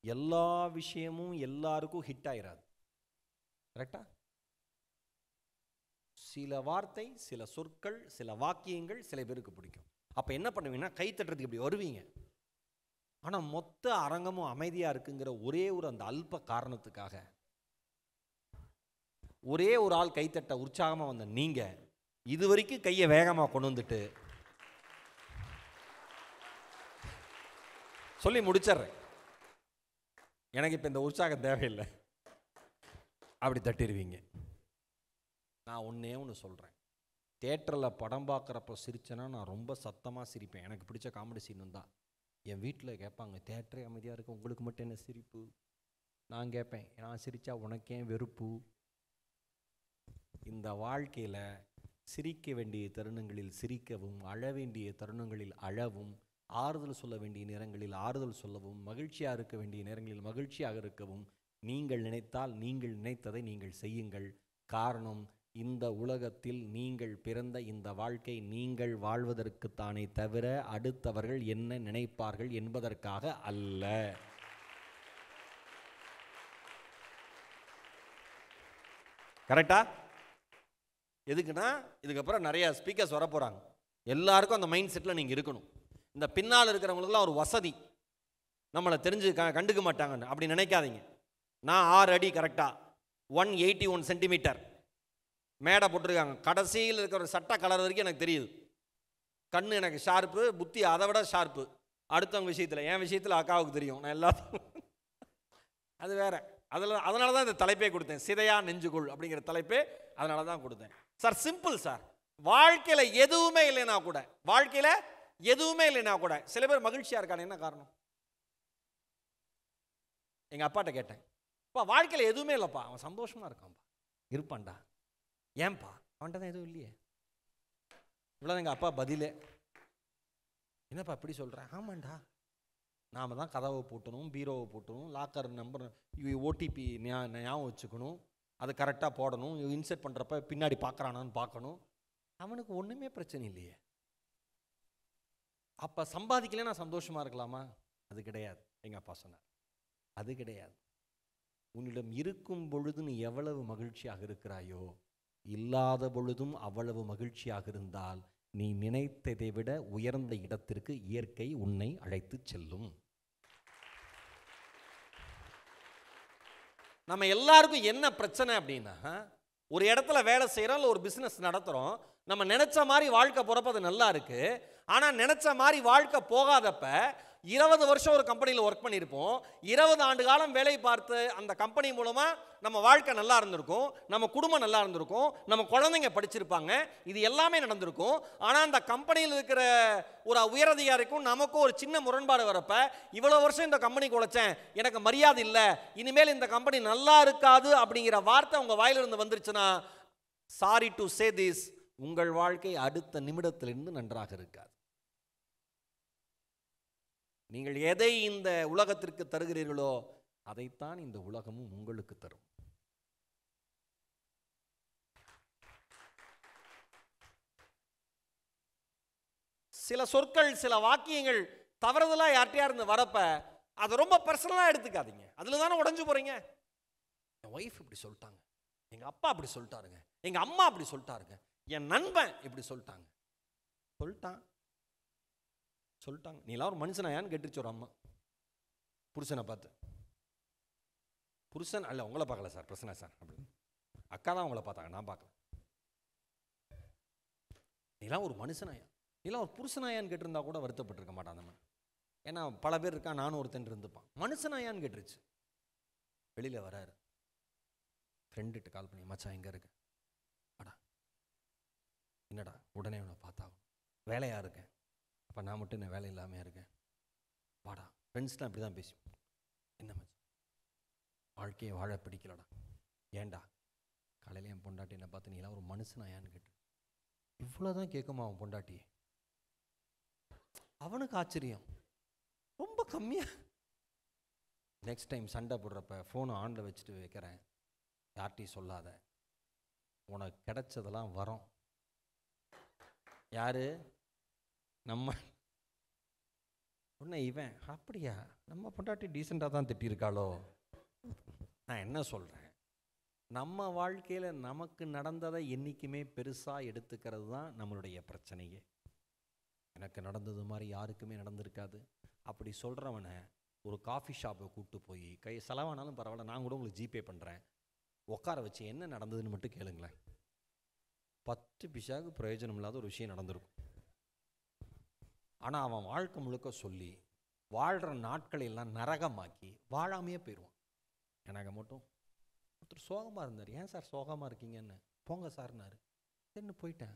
எல்லா விஷயமும் எல்லாருக்கும் ஹிட் ஆயிராது. கரெக்டா? சில வார்த்தை, சில சொற்கள், சில வாக்கியங்கள் சில பேருக்கு பிடிக்கும். அப்போ என்ன பண்ணுவீங்கன்னா, கை தட்டுறதுக்கு இப்படி வருவீங்க. ஆனால் மொத்த அரங்கமும் அமைதியாக இருக்குங்கிற ஒரே அந்த அல்ப காரணத்துக்காக ஒரே ஒரு ஆள் கைத்தட்ட உற்சாகமாக வந்த நீங்கள் இது வரைக்கும் கையை வேகமாக கொண்டு வந்துட்டு சொல்லி முடிச்சிட்றேன், எனக்கு இப்போ இந்த உற்சாகம் தேவையில்லை, அப்படி தட்டிடுவீங்க. நான் ஒன்று சொல்கிறேன், தேட்டரில் படம் பார்க்குறப்ப சிரிச்சேன்னா நான் ரொம்ப சத்தமாக சிரிப்பேன். எனக்கு பிடிச்ச காமெடி சீன் தான். என் வீட்டில் கேட்பாங்க, தேட்டரே அமைதியாக இருக்கு, உங்களுக்கு மட்டும் என்ன சிரிப்பு? நான் கேட்பேன், நான் சிரித்தா உனக்கே வெறுப்பு? இந்த வாழ்க்கையில் சிரிக்க வேண்டிய தருணங்களில் சிரிக்கவும், அழ வேண்டிய தருணங்களில் அழவும், ஆறுதல் சொல்ல வேண்டிய நேரங்களில் ஆறுதல் சொல்லவும், மகிழ்ச்சியாக இருக்க வேண்டிய நேரங்களில் மகிழ்ச்சியாக இருக்கவும் நீங்கள் நினைத்தால் நீங்கள் நினைத்ததை நீங்கள் செய்யுங்கள். காரணம், இந்த உலகத்தில் நீங்கள் பிறந்த இந்த வாழ்க்கை நீங்கள் வாழ்வதற்குத்தானே தவிர அடுத்தவர்கள் என்ன நினைப்பார்கள் என்பதற்காக அல்ல. கரெக்டா? எதுக்குன்னா, இதுக்கப்புறம் நிறைய ஸ்பீக்கர்ஸ் வர போகிறாங்க. எல்லாருக்கும் அந்த மைண்ட் செட்டில் நீங்கள் இருக்கணும். இந்த பின்னால் இருக்கிறவங்களுக்குலாம் ஒரு வசதி, நம்மளை தெரிஞ்சு கண்டுக்க மாட்டாங்கன்னு அப்படி நினைக்காதீங்க. நான் 6 அடி கரெக்டாக 181 சென்டிமீட்டர் மேடை போட்டிருக்காங்க. கடைசியில் இருக்கிற ஒரு சட்டை கலர் வரைக்கும் எனக்கு தெரியுது. கண்ணு எனக்கு ஷார்ப்பு, புத்தி அதை விட ஷார்ப்பு. அடுத்தவங்க விஷயத்தில், என் விஷயத்தில் அக்காவுக்கு தெரியும். நான் எல்லாத்தையும் அது வேற. அதனால தான் இந்த தலைப்பே கொடுத்தேன், சிதையா நெஞ்சுகொள் அப்படிங்கிற தலைப்பே அதனால தான் கொடுத்தேன். Sir simple sir. வாழ்க்கையில் எதுவுமே இல்லைன்னா கூட சில பேர் மகிழ்ச்சியாக இருக்காங்க. என்ன காரணம்? எங்கள் அப்பாட்ட கேட்டேன், அப்பா வாழ்க்கையில் எதுவுமே இல்லைப்பா, அவன் சந்தோஷமாக இருக்கான்ப்பா, இருப்பான்டா, ஏன்பா? அவன்கிட்ட தான் எதுவும் இல்லையே. இவ்வளோ எங்கள் அப்பா பதிலே. என்னப்பா இப்படி சொல்கிறேன்? ஆமாண்டா, நாம் தான் கதவை பூட்டணும், பீரோவை பூட்டணும், லாக்கர் நம்பர் ஓடிபி ஞாபகம் வச்சுக்கணும், அது கரெக்டாக போடணும், இன்செர்ட் பண்ணுறப்ப பின்னாடி பார்க்குறானான்னு பார்க்கணும். அவனுக்கு ஒன்றுமே பிரச்சனை இல்லையே. அப்போ சம்பாதிக்கலைன்னா சந்தோஷமாக இருக்கலாமா? அது கிடையாது. எங்கள் அப்பா சொன்னார், அது கிடையாது. உன்னிடம் இருக்கும் பொழுது நீ எவ்வளவு மகிழ்ச்சியாக இருக்கிறாயோ, இல்லாத பொழுதும் அவ்வளவு மகிழ்ச்சியாக இருந்தால் நீ நினைத்ததை விட உயர்ந்த இடத்திற்கு இயற்கை உன்னை அழைத்து செல்லும். நம்ம எல்லாருக்கும் என்ன பிரச்சனை அப்படின்னா, ஒரு இடத்துல வேலை செய்கிறோம், இல்லை ஒரு பிஸ்னஸ் நடத்துகிறோம், நம்ம நினச்ச மாதிரி வாழ்க்கை போகிறப்ப அது நல்லா இருக்குது. ஆனால் நினச்ச மாதிரி வாழ்க்கை போகாதப்ப 20 வருஷம் ஒரு கம்பெனியில் ஒர்க் பண்ணியிருப்போம், 20 ஆண்டு காலம் வேலை பார்த்து அந்த கம்பெனி மூலமாக நம்ம வாழ்க்கை நல்லா இருந்திருக்கும், நம்ம குடும்பம் நல்லா இருந்திருக்கும், நம்ம குழந்தைங்க படிச்சிருப்பாங்க, இது எல்லாமே நடந்திருக்கும். ஆனால் அந்த கம்பெனியில் இருக்கிற ஒரு உயரதிகாரிக்கும் நமக்கும் ஒரு சின்ன முரண்பாடு வரப்ப, இவ்வளோ வருஷம் இந்த கம்பெனிக்கு உழைச்சேன், எனக்கு மரியாதை இல்லை, இனிமேல் இந்த கம்பெனி நல்லா இருக்காது அப்படிங்கிற வார்த்தை உங்கள் வாயிலிருந்து வந்துருச்சுன்னா, சாரி டு சே திஸ், உங்கள் வாழ்க்கை அடுத்த நிமிடத்திலிருந்து நன்றாக இருக்காது. நீங்கள் எதை இந்த உலகத்திற்கு தருகிறீர்களோ அதைத்தான் இந்த உலகமும் உங்களுக்கு தரும். சில சொற்கள், சில வாக்கியங்கள் தவறுதலா யார்ட்டையா இருந்து வரப்ப அதை ரொம்ப பர்சனலா எடுத்துக்காதீங்க. அதுல தானே உடைஞ்சு போறீங்க. என் ஒய்ஃப் இப்படி சொல்லிட்டாங்க, எங்க அப்பா அப்படி சொல்லிட்டாருங்க, எங்க அம்மா அப்படி சொல்லிட்டாருங்க, என் நண்பன் இப்படி சொல்லிட்டாங்க. சொல்லிட்டாங்க. நீ எல்லாம் ஒரு மனுஷனாயான்னு கேட்டுருச்சு ஒரு அம்மா புருஷனை பார்த்து. புருஷன் அல்ல, உங்களை பார்க்கல சார், பிரச்சனை சார் அப்படின்னு. அக்கா தான் உங்களை பார்த்தாங்க, நான் பார்க்கல. நீலாம் ஒரு மனுஷனாயா, நீலாம் ஒரு புருஷனாயான்னு கேட்டிருந்தா கூட வருத்தப்பட்டிருக்க மாட்டான் நம்ம. ஏன்னா பல பேர் இருக்கா, நானும் ஒருத்தன் இருந்துப்பான். மனுஷனாயான்னு கேட்டுருச்சு. வெளியில் வராரு, ஃப்ரெண்டுகிட்ட கால் பண்ணி, மச்சான் எங்கே இருக்கு, வாடா. என்னடா, உடனே உன்னை பார்த்தாகும், வேலையாக இருக்கேன். அப்போ நான் மட்டும் என்ன வேலை இல்லாமல் இருக்கேன், வாடா. ஃப்ரெண்ட்ஸ்லாம் அப்படி தான் பேசுவோம். என்ன மச்சான், வாழ்க்கையை வாழ பிடிக்கலடா. ஏன்டா, காலையில் என் பொண்டாட்டி என்னை பார்த்து நீலாம் ஒரு மனுஷனாயான்னு கேட்டு. இவ்வளோதான் கேட்குமா அவன் பொண்டாட்டி? அவனுக்கு ஆச்சரியம், ரொம்ப கம்மியாக. நெக்ஸ்ட் டைம் சண்டை போடுறப்ப ஃபோனை ஆனில் வச்சுட்டு வைக்கிறேன், யார்ட்டையும் சொல்லாத, உனக்கு கிடைச்சதெல்லாம் வரும். யாரு? நம்ம. உன்னை இவன் அப்படியா, நம்ம பொண்டாட்டி டீசெண்டாக தான் திட்டிருக்காளோ. நான் என்ன சொல்கிறேன், நம்ம வாழ்க்கையில் நமக்கு நடந்ததை என்றைக்குமே பெருசாக எடுத்துக்கிறது தான் நம்மளுடைய பிரச்சனையே. எனக்கு நடந்தது மாதிரி யாருக்குமே நடந்திருக்காது. அப்படி சொல்கிறவனை ஒரு காஃபி ஷாப்பை கூப்பிட்டு போய், செலவானாலும் பரவாயில்ல, நான் கூட உங்களுக்கு ஜிபே பண்ணுறேன், உட்கார வச்சு என்ன நடந்ததுன்னு மட்டும் கேளுங்களேன். 10 பைசாவுக்கு பிரயோஜனம் இல்லாத ஒரு விஷயம் நடந்திருக்கும். ஆனால் அவன் வாழ்க்கை முழுக்க சொல்லி வாழ்கிற நாட்களை எல்லாம் நரகமாக்கி வாழாமையே போயிடுவான். எனக்கு மட்டும் ஒருத்தர் சோகமாக இருந்தார். ஏன் சார் சோகமாக இருக்கீங்கன்னு. போங்க சார்னாரு. சரின்னு போயிட்டேன்.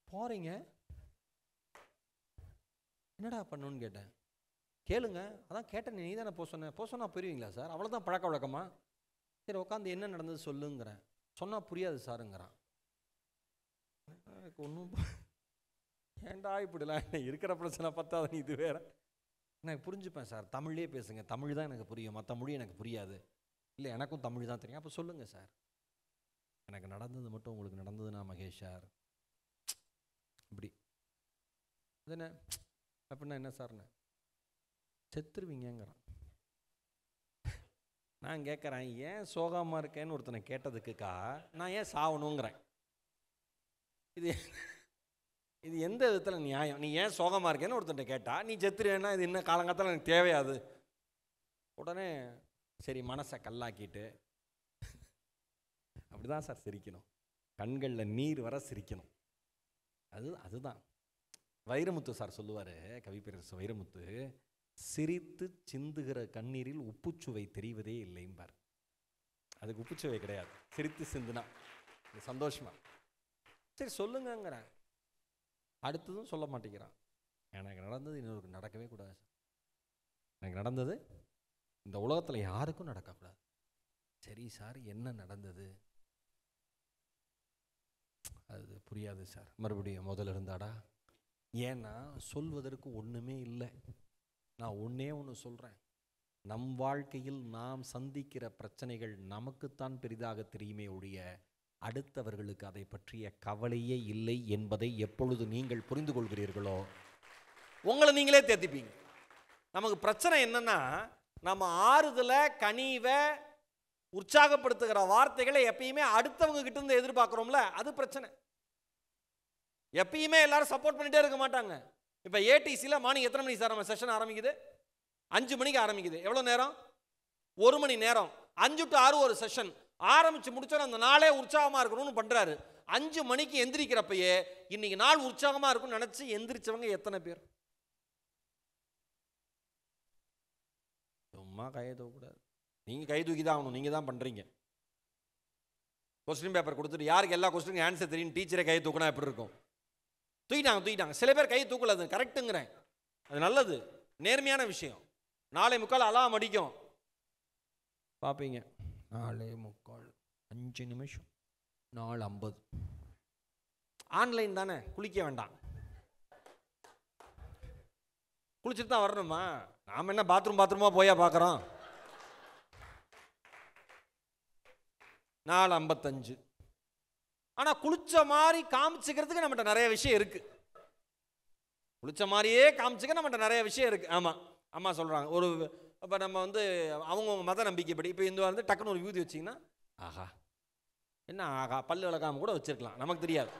போகிறீங்க, என்னடா பண்ணணுன்னு கேட்டேன். கேளுங்க, அதான் கேட்டேன், நீ தானே போக சொன்னால் போயிருவீங்களா சார்? அவ்வளோதான் பழக்க வழக்கமா? சரி உட்காந்து என்ன நடந்தது சொல்லுங்கிறேன். சொன்னால் புரியாது சாருங்கிறான். எனக்கு ஒன்றும் ஏன்டா இப்படிலாம், என்ன இருக்கிற பிரச்சனை பத்தாது, இது வேற. எனக்கு புரிஞ்சுப்பேன் சார், தமிழ்லேயே பேசுங்க, தமிழ் தான் எனக்கு புரியும், மற்ற மொழி எனக்கு புரியாது. இல்லை எனக்கும் தமிழ் தான் தெரியும். அப்போ சொல்லுங்கள் சார். எனக்கு நடந்தது மட்டும் உங்களுக்கு நடந்ததுன்னா மகேஷ் சார் இப்படி அது என்ன அப்படின்னா என்ன சார்ண்ணே, செத்துருவீங்கிறான். நான் கேட்குறேன், ஏன் சோகமாக இருக்கேன்னு ஒருத்தனை கேட்டதுக்குக்கா நான் ஏன் சாகணுங்கிறேன். இது எந்த விதத்தில் நியாயம்? நீ ஏன் சோகமாக இருக்கேன்னு ஒருத்தன் கேட்டா நீ செத்துருவேன்னா இது என்ன காலங்காலத்தில் எனக்கு தேவையாது. உடனே சரி மனசை கல்லாக்கிட்டு அப்படிதான் சார் சிரிக்கணும், கண்களில் நீர் வர சிரிக்கணும். அதுதான் வைரமுத்து சார் சொல்லுவார், கவிப்பேரரசு வைரமுத்து, சிரித்து சிந்துகிற கண்ணீரில் உப்புச்சுவை தெரிவதே இல்லைம்பார். அதுக்கு உப்புச்சுவை கிடையாது, சிரித்து சிந்துனா சந்தோஷமா. சரி சொல்லுங்கிறேன், அடுத்ததும் சொல்ல மாட்டேங்கிறான். எனக்கு நடந்தது இன்னொருக்கு நடக்கவே கூடாது சார், எனக்கு நடந்தது இந்த உலகத்தில் யாருக்கும் நடக்கக்கூடாது. சரி சார் என்ன நடந்தது? அது புரியாது சார், மறுபடியும் முதல்ல இருந்தாடா. ஏன்னா சொல்வதற்கு ஒன்றுமே இல்லை. நான் ஒன்றே ஒன்று சொல்கிறேன், நம் வாழ்க்கையில் நாம் சந்திக்கிற பிரச்சனைகள் நமக்குத்தான் பெரிதாக தெரியுமே ஒழிய அடுத்தவர்களுக்கு அதை பற்றிய கவலையே இல்லை என்பதை எப்பொழுது நீங்கள் புரிந்து கொள்கிறீர்களோ உங்களை நீங்களே தேத்திப்பீங்க. நமக்கு பிரச்சனை என்னன்னா, நம்ம ஆறுதலை, கனிவை, உற்சாகப்படுத்துகிற வார்த்தைகளை எப்பயுமே அடுத்தவங்க கிட்ட இருந்து எதிர்பார்க்குறோம்ல, அது பிரச்சனை. எப்பயுமே எல்லாரும் சப்போர்ட் பண்ணிட்டே இருக்க மாட்டாங்க. இப்போ ஏடிசியில் மார்னிங் எத்தனை மணிக்கு சார் நம்ம செஷன் ஆரம்பிக்குது? 5 மணிக்கு ஆரம்பிக்குது. எவ்வளோ நேரம்? 1 மணி நேரம். 5 to 6 ஒரு செஷன் ஆரம்பிச்சு முடிச்சோம். அந்த நாளே உற்சாகமாக இருக்கணும்னு பண்ணுறாரு. 5 மணிக்கு எந்திரிக்கிறப்பயே இன்னைக்கு நாள் உற்சாகமாக இருக்கும்னு நினச்சி எந்திரிச்சவங்க எத்தனை பேர்? சும்மா கையை தூக்கக்கூடாது. நீங்கள் கை தூக்கி தான் ஆகணும், நீங்கள் தான் பண்ணுறீங்க. கொஸ்டின் பேப்பர் கொடுத்துட்டு யாருக்கு எல்லா கொஸ்டினுக்கு ஆன்சர் தெரியும், டீச்சரே கையை தூக்கினா எப்படி இருக்கும்? தூக்கிட்டாங்க. சில பேர் கையை தூக்கல, அது கரெக்டுங்கிறேன், அது நல்லது, நேர்மையான விஷயம். 4:45 அலாம் அடிக்கும், பார்ப்பீங்க 4:45 5 நிமிஷம் 4:50. ஆன்லைன் தானே, குளிக்க வேண்டாம். குளிச்சுட்டு தான் வரணுமா? நாம் என்ன பாத்ரூமா போயா பார்க்குறோம்? 4:55. ஆனால் குளிச்ச மாதிரி காமிச்சிக்கிறதுக்கு நம்மகிட்ட நிறைய விஷயம் இருக்கு. குளிச்ச மாதிரியே காமிச்சிக்க நம்மகிட்ட நிறைய விஷயம் இருக்கு. ஆமாம், அம்மா சொல்கிறாங்க. ஒரு இப்போ நம்ம வந்து அவங்கவுங்க மத நம்பிக்கைப்படி இப்போ இந்து வந்து டக்குன்னு ஒரு வியூதி வச்சிங்கன்னா, ஆஹா என்ன ஆகா பல்லு விளக்காம கூட வச்சிருக்கலாம், நமக்கு தெரியாது.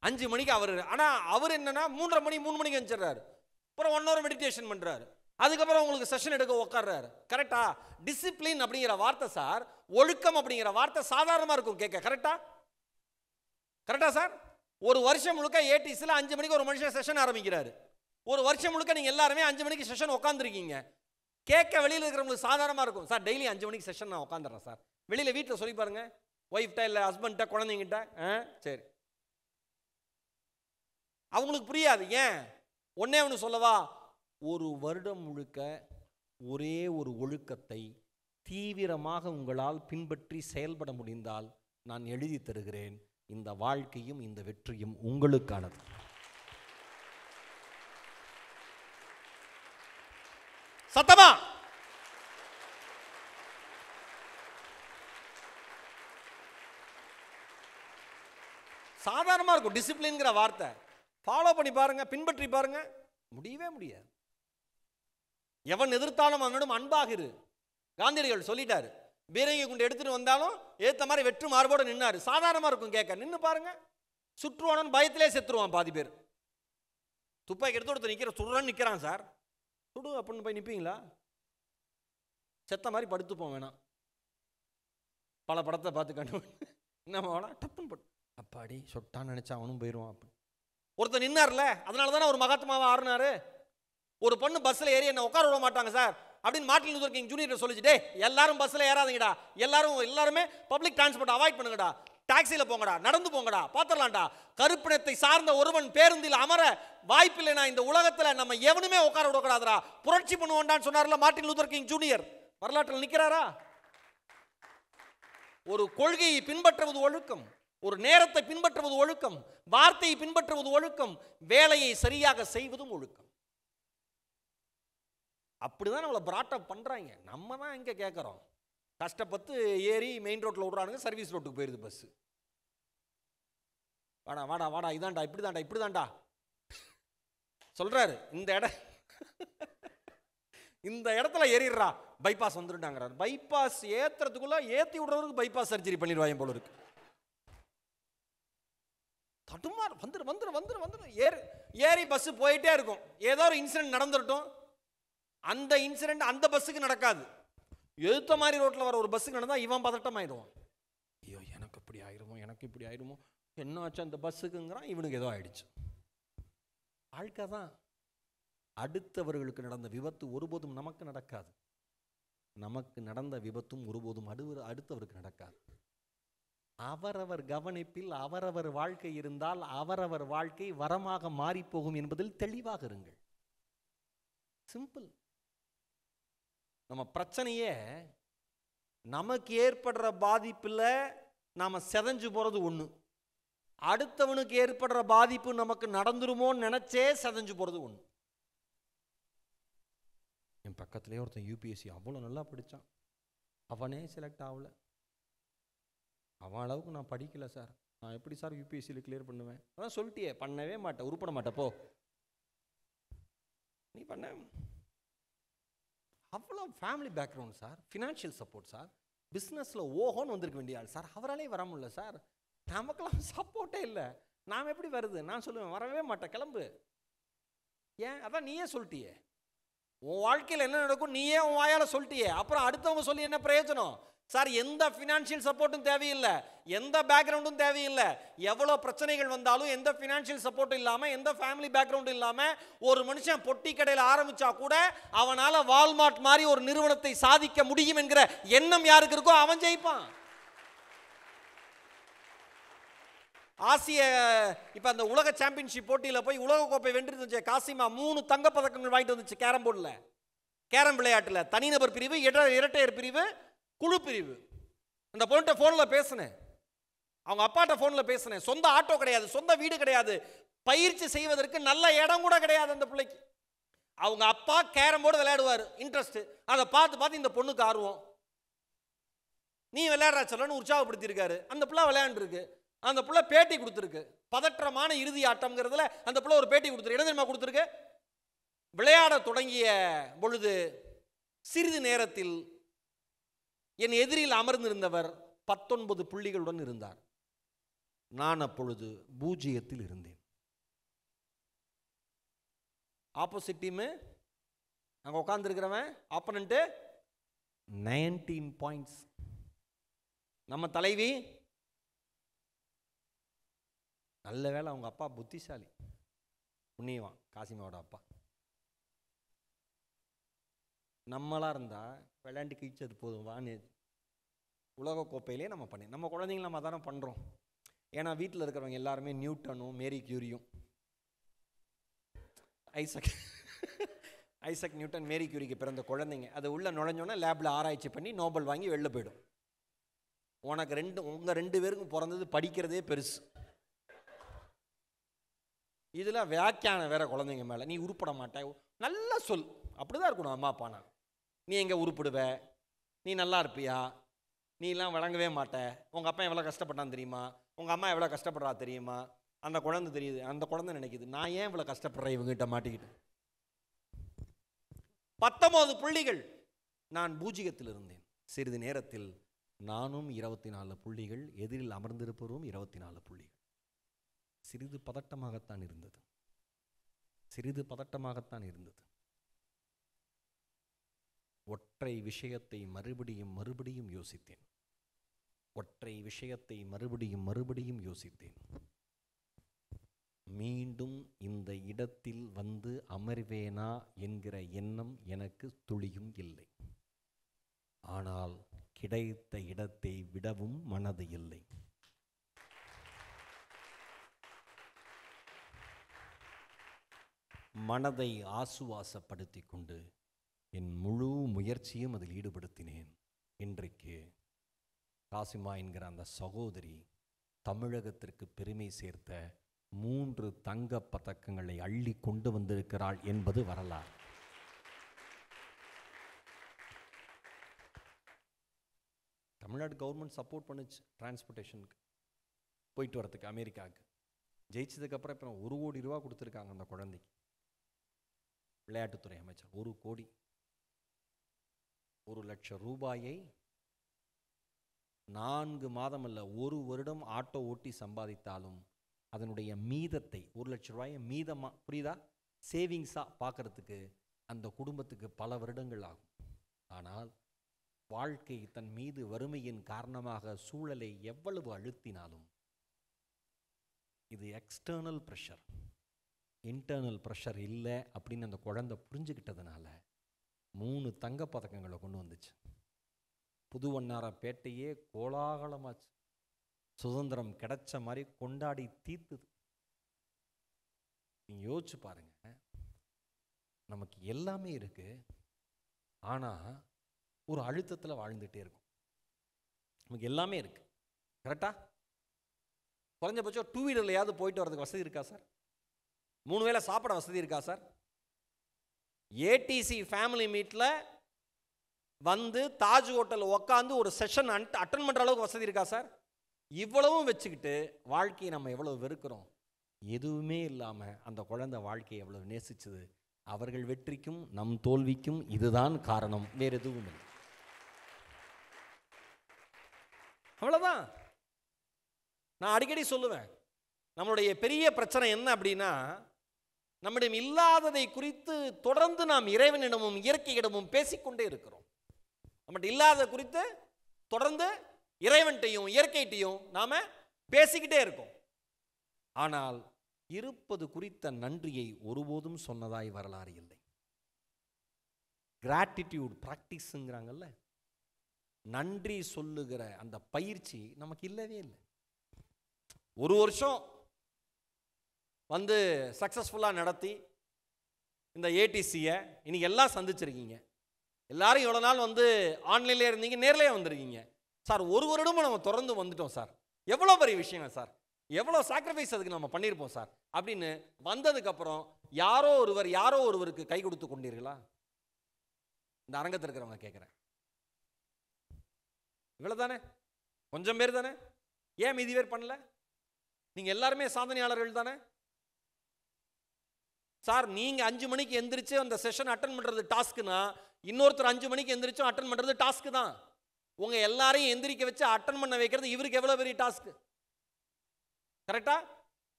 5 மணிக்கு அவர், ஆனால் அவர் என்னன்னா 3:30 மணி 3 மணிக்கு வந்துடுறாரு. அப்புறம் 1 hour மெடிடேஷன் பண்ணுறாரு. அதுக்கப்புறம் உங்களுக்கு செஷன் எடுக்க உட்கார்றாரு. கரெக்டா? டிசிப்ளின் அப்படிங்கிற வார்த்தை சார், ஒழுக்கம் அப்படிங்கிற வார்த்தை சாதாரணமாக இருக்கும் கேட்க. கரெக்டா? கரெக்டா சார்? ஒரு வருஷம் முழுக்க ஏடிசியில் 5 மணிக்கு ஒரு மனுஷன் செஷன் ஆரம்பிக்கிறாரு. ஒரு வருஷம் முழுக்க நீங்கள் எல்லாருமே 5 மணிக்கு செஷன் உட்காந்துருக்கீங்க. கேட்க வெளியில் இருக்கிறவங்களுக்கு சாதாரணமாக இருக்கும். சார் டெய்லி 5 மணிக்கு செஷன் நான் உட்காந்துறேன் சார். வெளியில் வீட்டில் சொல்லி பாருங்க, ஒய்ஃப்ட்ட இல்லை ஹஸ்பண்ட்ட குழந்தைங்கிட்ட. சரி, அவங்களுக்கு புரியாது. ஏன்? ஒன்னே ஒன்று சொல்லவா, ஒரு வருடம் முழுக்க ஒரே ஒரு ஒழுக்கத்தை தீவிரமாக உங்களால் பின்பற்றி செயல்பட முடிந்தால் நான் எழுதி தருகிறேன், இந்த வாழ்க்கையும் இந்த வெற்றியும் உங்களுக்கானது. சத்தமா சாதாரணமா இருக்கும். டிசிப்ளின்ங்கிற வார்த்தை ஃபாலோ பண்ணி பாருங்க, பின்பற்றி பாருங்க, முடியவே முடியாது. எவன் எதிர்த்தாலும் அவனிடம் அன்பாக இரு. காந்தியடிகள் சொல்லிட்டாரு. பீரங்கி குண்டு எடுத்துட்டு வந்தாலும் ஏத்த மாதிரி வெற்று மார்போடு நின்னாரு. சாதாரணமா இருக்கும் கேட்க. நின்று பாருங்க, சுற்றுவானு பயத்திலே செத்துருவான் பாதி பேர். துப்பாக்கி எடுத்து ஒருத்தர் நிக்கிற சுடுறான்னு நிக்கிறான் சார், சுடு அப்படின்னு போய் நிற்பீங்களா? செத்த மாதிரி படுத்துப்போம். வேணாம், பல படத்தை பார்த்து கண்டு என்ன வேணாம் டப்புன்னு பட்டு அப்பாடி சொட்டான்னு நினைச்சா அவனும் போயிடுவான். அப்படி ஒருத்தர் நின்னார்ல, அதனால தானே ஒரு மகாத்மாவை ஆறுனாரு. ஒரு பொண்ணு பஸ்ஸில் ஏறி என்ன உட்கார விட மாட்டாங்க சார் அப்படின்னு மார்ட்டின் லூதர் கிங் ஜூனியர் சொல்லிச்சுட்டே, எல்லாரும் பஸ்ஸில் ஏறாதீங்கடா, எல்லாருமே பப்ளிக் டிரான்ஸ்போர்ட் அவாய்ட் பண்ணுங்கடா, டாக்ஸியில் போங்கடா, நடந்து போங்கடா, பார்த்துடலாம்டா. கருப்பினத்தை சார்ந்த ஒருவன் பேருந்தில் அமர வாய்ப்பில்லைனா இந்த உலகத்தில் நம்ம எவனுமே உட்கார விடக்கூடாதுடா, புரட்சி பண்ணுவோண்டான்னு சொன்னார்ல மார்ட்டின் லூதர் கிங் ஜூனியர். வரலாற்றில் நிற்கிறாரா? ஒரு கொள்கையை பின்பற்றுவது ஒழுக்கம், ஒரு நேரத்தை பின்பற்றுவது ஒழுக்கம், வார்த்தையை பின்பற்றுவது ஒழுக்கம், வேலையை சரியாக செய்வதும் ஒழுக்கம். அப்படிதான் நம்மளை பிராட்டப் பண்றாங்க. நம்ம தான் எங்க கேட்கறோம்? கஷ்டப்பட்டு ஏறி மெயின் ரோட்ல விடுறானுங்க, சர்வீஸ் ரோட்டுக்கு போயிருது பஸ். வாடா வாடா வாடா, இதாண்டா இப்படிதாண்டா இப்படிதாண்டா சொல்றாரு. இந்த இடத்துல ஏறிடுறா, பைபாஸ் வந்துட்டாங்கிறார். பைபாஸ் ஏத்துறதுக்குள்ள ஏத்தி விடுறவருக்கு பைபாஸ் சர்ஜரி பண்ணிடுவாங்க போல இருக்கு. தடுமாறு வந்துரு வந்துரு வந்துரு வந்துரு ஏறி பஸ் போயிட்டே இருக்கும். ஏதோ ஒரு இன்சிடென்ட் நடந்துட்டோம், அந்த இன்சிடென்ட் அந்த பஸ்ஸுக்கு நடக்காது. எழுத்த மாதிரி ரோட்டில் வர ஒரு பஸ்ஸுக்கு நடந்தால் இவன் பதட்டம் ஆயிடுவான். ஐயோ எனக்கு இப்படி ஆயிடுமோ, எனக்கு இப்படி ஆயிடுமோ, என்ன ஆச்சு அந்த பஸ்ஸுக்குங்கிறான். இவனுக்கு ஏதோ ஆயிடுச்சு. வாழ்க்கை தான். அடுத்தவர்களுக்கு நடந்த விபத்து ஒருபோதும் நமக்கு நடக்காது. நமக்கு நடந்த விபத்தும் ஒருபோதும் அடுத்தவருக்கு நடக்காது. அவரவர் கவனிப்பில் அவரவர் வாழ்க்கை இருந்தால் அவரவர் வாழ்க்கை வரமாக மாறிப்போகும் என்பதில் தெளிவாக இருங்கள். சிம்பிள். நம்ம பிரச்சனையே நமக்கு ஏற்படுற பாதிப்பில் நாம செதஞ்சு போறது ஒண்ணு, அடுத்தவனுக்கு ஏற்படுற பாதிப்பு நமக்கு நடந்துருமோன்னு நினைச்சே செதஞ்சு போறது ஒண்ணு. என் பக்கத்துலேயே ஒருத்தன் யூபிஎஸ்சி அவ்வளோ நல்லா படித்தான், அவனே செலக்ட் ஆகல. அவன் அளவுக்கு நான் படிக்கல சார், நான் எப்படி சார் யூபிஎஸ்சியில் கிளியர் பண்ணுவேன்? அதான் சொல்லிட்டியே, பண்ணவே மாட்டேன், உருப்பட மாட்டேன், போ நீ பண்ண. அவ்வளோ family background sir, financial support sir, பிஸ்னஸில் ஓஹோன்னு வந்திருக்க வேண்டிய ஆள் சார், அவராலே வர முடியல சார். நமக்கெல்லாம் சப்போர்ட்டே இல்லை. நாம் எப்படி வருது? நான் சொல்லுவேன் வரவே மாட்டேன், கிளம்பு. ஏன்? அதான் நீயே சொல்லிட்டியே, உன் வாழ்க்கையில் என்ன நடக்கும் நீயே உன் வாயால் சொல்லிட்டியே, அப்புறம் அடுத்தவங்க சொல்லி என்ன பிரயோஜனம் சார்? எந்த ஃபினான்ஷியல் சப்போர்ட்டும் தேவையில்லை, எந்த பேக்ரவுண்டும் தேவையில்லை. எவ்வளோ பிரச்சனைகள் வந்தாலும் எந்த ஃபினான்ஷியல் சப்போர்ட்டும் இல்லாமல், எந்த ஃபேமிலி பேக்ரவுண்டும் இல்லாமல் ஒரு மனுஷன் பொட்டி கடையில் ஆரம்பித்தா கூட அவனால் வால்மார்ட் மாதிரி ஒரு நிறுவனத்தை சாதிக்க முடியும் என்கிற எண்ணம் யாருக்கு இருக்கோ அவன் ஜெயிப்பான். ஆசிய இப்போ அந்த உலக சாம்பியன்ஷிப் போட்டியில் போய் உலக கோப்பை வென்று காசிமா 3 தங்கப்பதக்கங்கள் வாங்கிட்டு வந்துச்சு கேரம் போர்டில், கேரம் விளையாட்டில். தனிநபர் பிரிவு, இரட்டையர் பிரிவு, குழு பிரிவு. அந்த பொண்ணு ஃபோனில் பேசினேன். அவங்க அப்பாட்ட ஃபோனில் பேசினேன். சொந்த ஆட்டோ கிடையாது, சொந்த வீடு கிடையாது, பயிற்சி செய்வதற்கு நல்ல இடம் கூட கிடையாது அந்த பிள்ளைக்கு. அவங்க அப்பா கேரம் போர்டு விளையாடுவார், இன்ட்ரெஸ்ட். அதை பார்த்து பார்த்து இந்த பொண்ணுக்கு ஆர்வம். நீ விளையாடுறா சொல்லன்னு உற்சாகப்படுத்தியிருக்காரு. அந்த பிள்ளை விளையாண்டுருக்கு. அந்த பிள்ளை பேட்டி கொடுத்துருக்கு. பதற்றமான இறுதி ஆட்டம்ங்கிறதுல அந்த பிள்ளை ஒரு பேட்டி கொடுத்துருக்கு. என்ன தெரியுமா கொடுத்துருக்கு? விளையாட தொடங்கிய பொழுது சிறிது நேரத்தில் என் எதிரில் அமர்ந்திருந்தவர் 19 புள்ளிகளுடன் இருந்தார். நான் அப்பொழுது 0 இருந்தேன். ஆப்போசிட் டீமு அங்கே உட்காந்துருக்கிறவன் ஆப்பனண்ட்டு 19 பாயிண்ட்ஸ். நம்ம தலைவி நல்ல வேளை அவங்க அப்பா புத்திசாலி, புண்ணியவான், காசிமாவோட அப்பா. நம்மளாக இருந்தால் விளையாண்டு கிழிச்சது போதும் வான்னு உலகக்கோப்பையிலே நம்ம நம்ம குழந்தைங்கள நம்ம தானே பண்ணுறோம். ஏன்னா வீட்டில் இருக்கிறவங்க எல்லாருமே நியூட்டனும் மேரி கியூரியும், ஐசக் நியூட்டன் மேரி கியூரிக்கு பிறந்த குழந்தைங்க. அது உள்ள நுழைஞ்சோன்னா லேபில் ஆராய்ச்சி பண்ணி நோபல் வாங்கி வெளில போயிடும். உனக்கு உங்கள் 2 பேருக்கும் பிறந்தது படிக்கிறதே பெருசு. இதில் வியாக்கியானம் வேற குழந்தைங்க மேலே. நீ உருப்பட மாட்டே, நல்லா சொல். அப்படிதான் இருக்கணும் அம்மா அப்பானா. நீ எங்கே உருப்பிடுவ, நீ நல்லா இருப்பியா, நீ எல்லாம் வழங்கவே மாட்ட, உங்கள் அப்பா எவ்வளோ கஷ்டப்பட்டான் தெரியுமா, உங்கள் அம்மா எவ்வளோ கஷ்டப்படுறா தெரியுமா. அந்த குழந்தை தெரியுது, அந்த குழந்தை நினைக்குது நான் ஏன் இவ்வளோ கஷ்டப்படுறேன் இவங்ககிட்ட மாட்டிக்கிட்டு. 19 புள்ளிகள். நான் 0 இருந்தேன். சிறிது நேரத்தில் நானும் 24 புள்ளிகள், எதிரில் அமர்ந்திருப்பவரும் 24 புள்ளிகள். சிறிது பதட்டமாகத்தான் இருந்தது, சிறிது பதட்டமாகத்தான் இருந்தது. ஒற்றை விஷயத்தை மறுபடியும் மறுபடியும் யோசித்தேன். ஒற்றை விஷயத்தை மறுபடியும் மறுபடியும் யோசித்தேன். மீண்டும் இந்த இடத்தில் வந்து அமர்வேனா என்கிற எண்ணம் எனக்கு துளியும் இல்லை. ஆனால் கிடைத்த இடத்தை விடவும் மனது இல்லை. மனதை ஆசுவாசப்படுத்தி கொண்டு என் முழு முயற்சியும் அதில் ஈடுபடுத்தினேன். இன்றைக்கு காசிமா என்கிற அந்த சகோதரி தமிழகத்திற்கு பெருமை சேர்த்த 3 தங்கப் பதக்கங்களை அள்ளி கொண்டு வந்திருக்கிறாள் என்பது வரலாறு. தமிழ்நாடு கவர்மெண்ட் சப்போர்ட் பண்ணுச்சு டிரான்ஸ்போர்ட்டேஷனுக்கு, போயிட்டு வரதுக்கு அமெரிக்காவுக்கு. ஜெயிச்சதுக்கப்புறம் இப்போ 1 கோடி ரூபா கொடுத்துருக்காங்க அந்த குழந்தைக்கு. விளையாட்டுத்துறை அமைச்சர் 1 கோடி, 1 லட்சம் ரூபாயை 4 மாதம் அல்ல 1 வருடம் ஆட்டோ ஓட்டி சம்பாதித்தாலும் அதனுடைய மீதத்தை 1 லட்சம் ரூபாயை மீதமாக, புரியுதா, சேவிங்ஸாக பார்க்கறதுக்கு அந்த குடும்பத்துக்கு பல வருடங்கள் ஆகும். ஆனால் வாழ்க்கை தன் மீது வறுமையின் காரணமாக சூழலை எவ்வளவு அழுத்தினாலும் இது எக்ஸ்டர்னல் ப்ரெஷர், இன்டர்னல் ப்ரெஷர் இல்லை அப்படின்னு அந்த குழந்தை புரிஞ்சுக்கிட்டதுனால 3 தங்கப்பதக்கங்களை கொண்டு வந்துச்சு. புதுவண்ணாரப்பேட்டையே கோலாகலமாச்சு. சுதந்திரம் கிடைச்ச மாதிரி கொண்டாடி தீர்த்துது. நீங்க யோசிச்சு பாருங்க, நமக்கு எல்லாமே இருக்கு, ஆனா ஒரு அழுத்தத்தில் வாழ்ந்துட்டே இருக்கும். நமக்கு எல்லாமே இருக்கு, கரெக்டா? குறைஞ்சபட்சம் 2 வீலர்லையாவது போயிட்டு வரதுக்கு வசதி இருக்கா சார்? 3 வேளை சாப்பிட வசதி இருக்கா சார்? ஏடிசி ஃபேமிலி மீட்டில் வந்து தாஜ் ஹோட்டல் உட்காந்து ஒரு செஷன் அட்டன் பண்ணுற அளவுக்கு வசதி இருக்கா சார்? இவ்வளவும் வச்சுக்கிட்டு வாழ்க்கையை நம்ம எவ்வளவு வெறுக்கிறோம். எதுவுமே இல்லாமல் அந்த குழந்தை வாழ்க்கையை எவ்வளவு நேசிச்சது. அவர்கள் வெற்றிக்கும் நம் தோல்விக்கும் இதுதான் காரணம், வேறு எதுவும் இல்லை. அவ்வளோதான். நான் அடிக்கடி சொல்லுவேன், நம்மளுடைய பெரிய பிரச்சனை என்ன அப்படின்னா, நம்மிடம் இல்லாததை குறித்து தொடர்ந்து நாம் இறைவனிடமும் இயற்கையிடமும் பேசிக்கொண்டே இருக்கிறோம். நம்மகிட்ட இல்லாத குறித்து தொடர்ந்து இறைவன்ட்டையும் இயற்கைட்டையும் நாம பேசிக்கிட்டே இருக்கோம். ஆனால் இருப்பது குறித்த நன்றியை ஒருபோதும் சொன்னதாய் வரலாறு இல்லை. கிராட்டிடியூட் பிராக்டிஸ்ங்கிறாங்கல்ல, நன்றி சொல்லுகிற அந்த பயிற்சி நமக்கு இல்லவே இல்லை. 1 வருஷம் வந்து சக்ஸஸ்ஃபுல்லாக நடத்தி இந்த ஏடிசியை இன்னைக்கு எல்லாம் சந்திச்சிருக்கீங்க. எல்லாரும் எவ்வளோ நாள் வந்து ஆன்லைன்லேயே இருந்தீங்க, நேர்லேயே வந்திருக்கீங்க சார். 1 வருடமும் நம்ம தொடர்ந்து வந்துட்டோம் சார். எவ்வளோ பெரிய விஷயங்க சார், எவ்வளோ சாக்ரிஃபைஸ் அதுக்கு நம்ம பண்ணியிருப்போம் சார் அப்படின்னு வந்ததுக்கப்புறம் யாரோ ஒருவருக்கு கை கொடுத்து கொண்டீர்களா? இந்த அரங்கத்தில் இருக்கிறவங்க கேட்குறேன். இவ்வளோ தானே, கொஞ்சம் பேர் தானே, ஏன் மீதி பேர் பண்ணல? நீங்கள் எல்லாருமே சாதனையாளர்கள் தானே சார். நீங்கள் 5 மணிக்கு எந்திரிச்சு அந்த செஷன் அட்டன் பண்ணுறது டாஸ்க்குனா, இன்னொருத்தர் 5 மணிக்கு எந்திரிச்சும் அட்டன் பண்ணுறது டாஸ்க்கு தான். உங்கள் எல்லாரையும் எந்திரிக்க வச்சு அட்டன் பண்ண வைக்கிறது இவருக்கு எவ்வளோ பெரிய டாஸ்க்கு. கரெக்டா?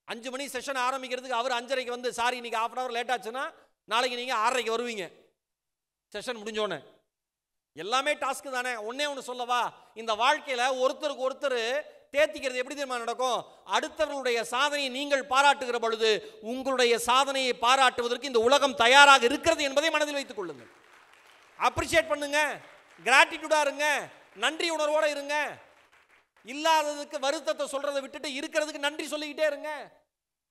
5 மணி செஷன் ஆரம்பிக்கிறதுக்கு அவர் 5:30க்கு வந்து, சாரி இன்னைக்கு ½ hour லேட் ஆச்சுன்னா நாளைக்கு நீங்கள் 6:30க்கு வருவீங்க செஷன் முடிஞ்சோடனே. எல்லாமே டாஸ்க்கு தானே. ஒன்னே ஒன்று சொல்லவா, இந்த வாழ்க்கையில் ஒருத்தருக்கு ஒருத்தர் தேத்திக்கிறது எப்படி தெரியுமா நடக்கும்? அடுத்தவர்களுடைய சாதனையை நீங்கள் பாராட்டுகிற பொழுது உங்களுடைய சாதனையை பாராட்டுவதற்கு இந்த உலகம் தயாராக இருக்கிறது என்பதை மனதில் வைத்துக் கொள்ளுங்கள். அப்ரிஷியேட் பண்ணுங்க, கிராட்டிடியூடா இருங்க, நன்றி உணர்வோட இருங்க. இல்லாததுக்கு வருத்தத்தை சொல்றதை விட்டுட்டு இருக்கிறதுக்கு நன்றி சொல்லிக்கிட்டே இருங்க.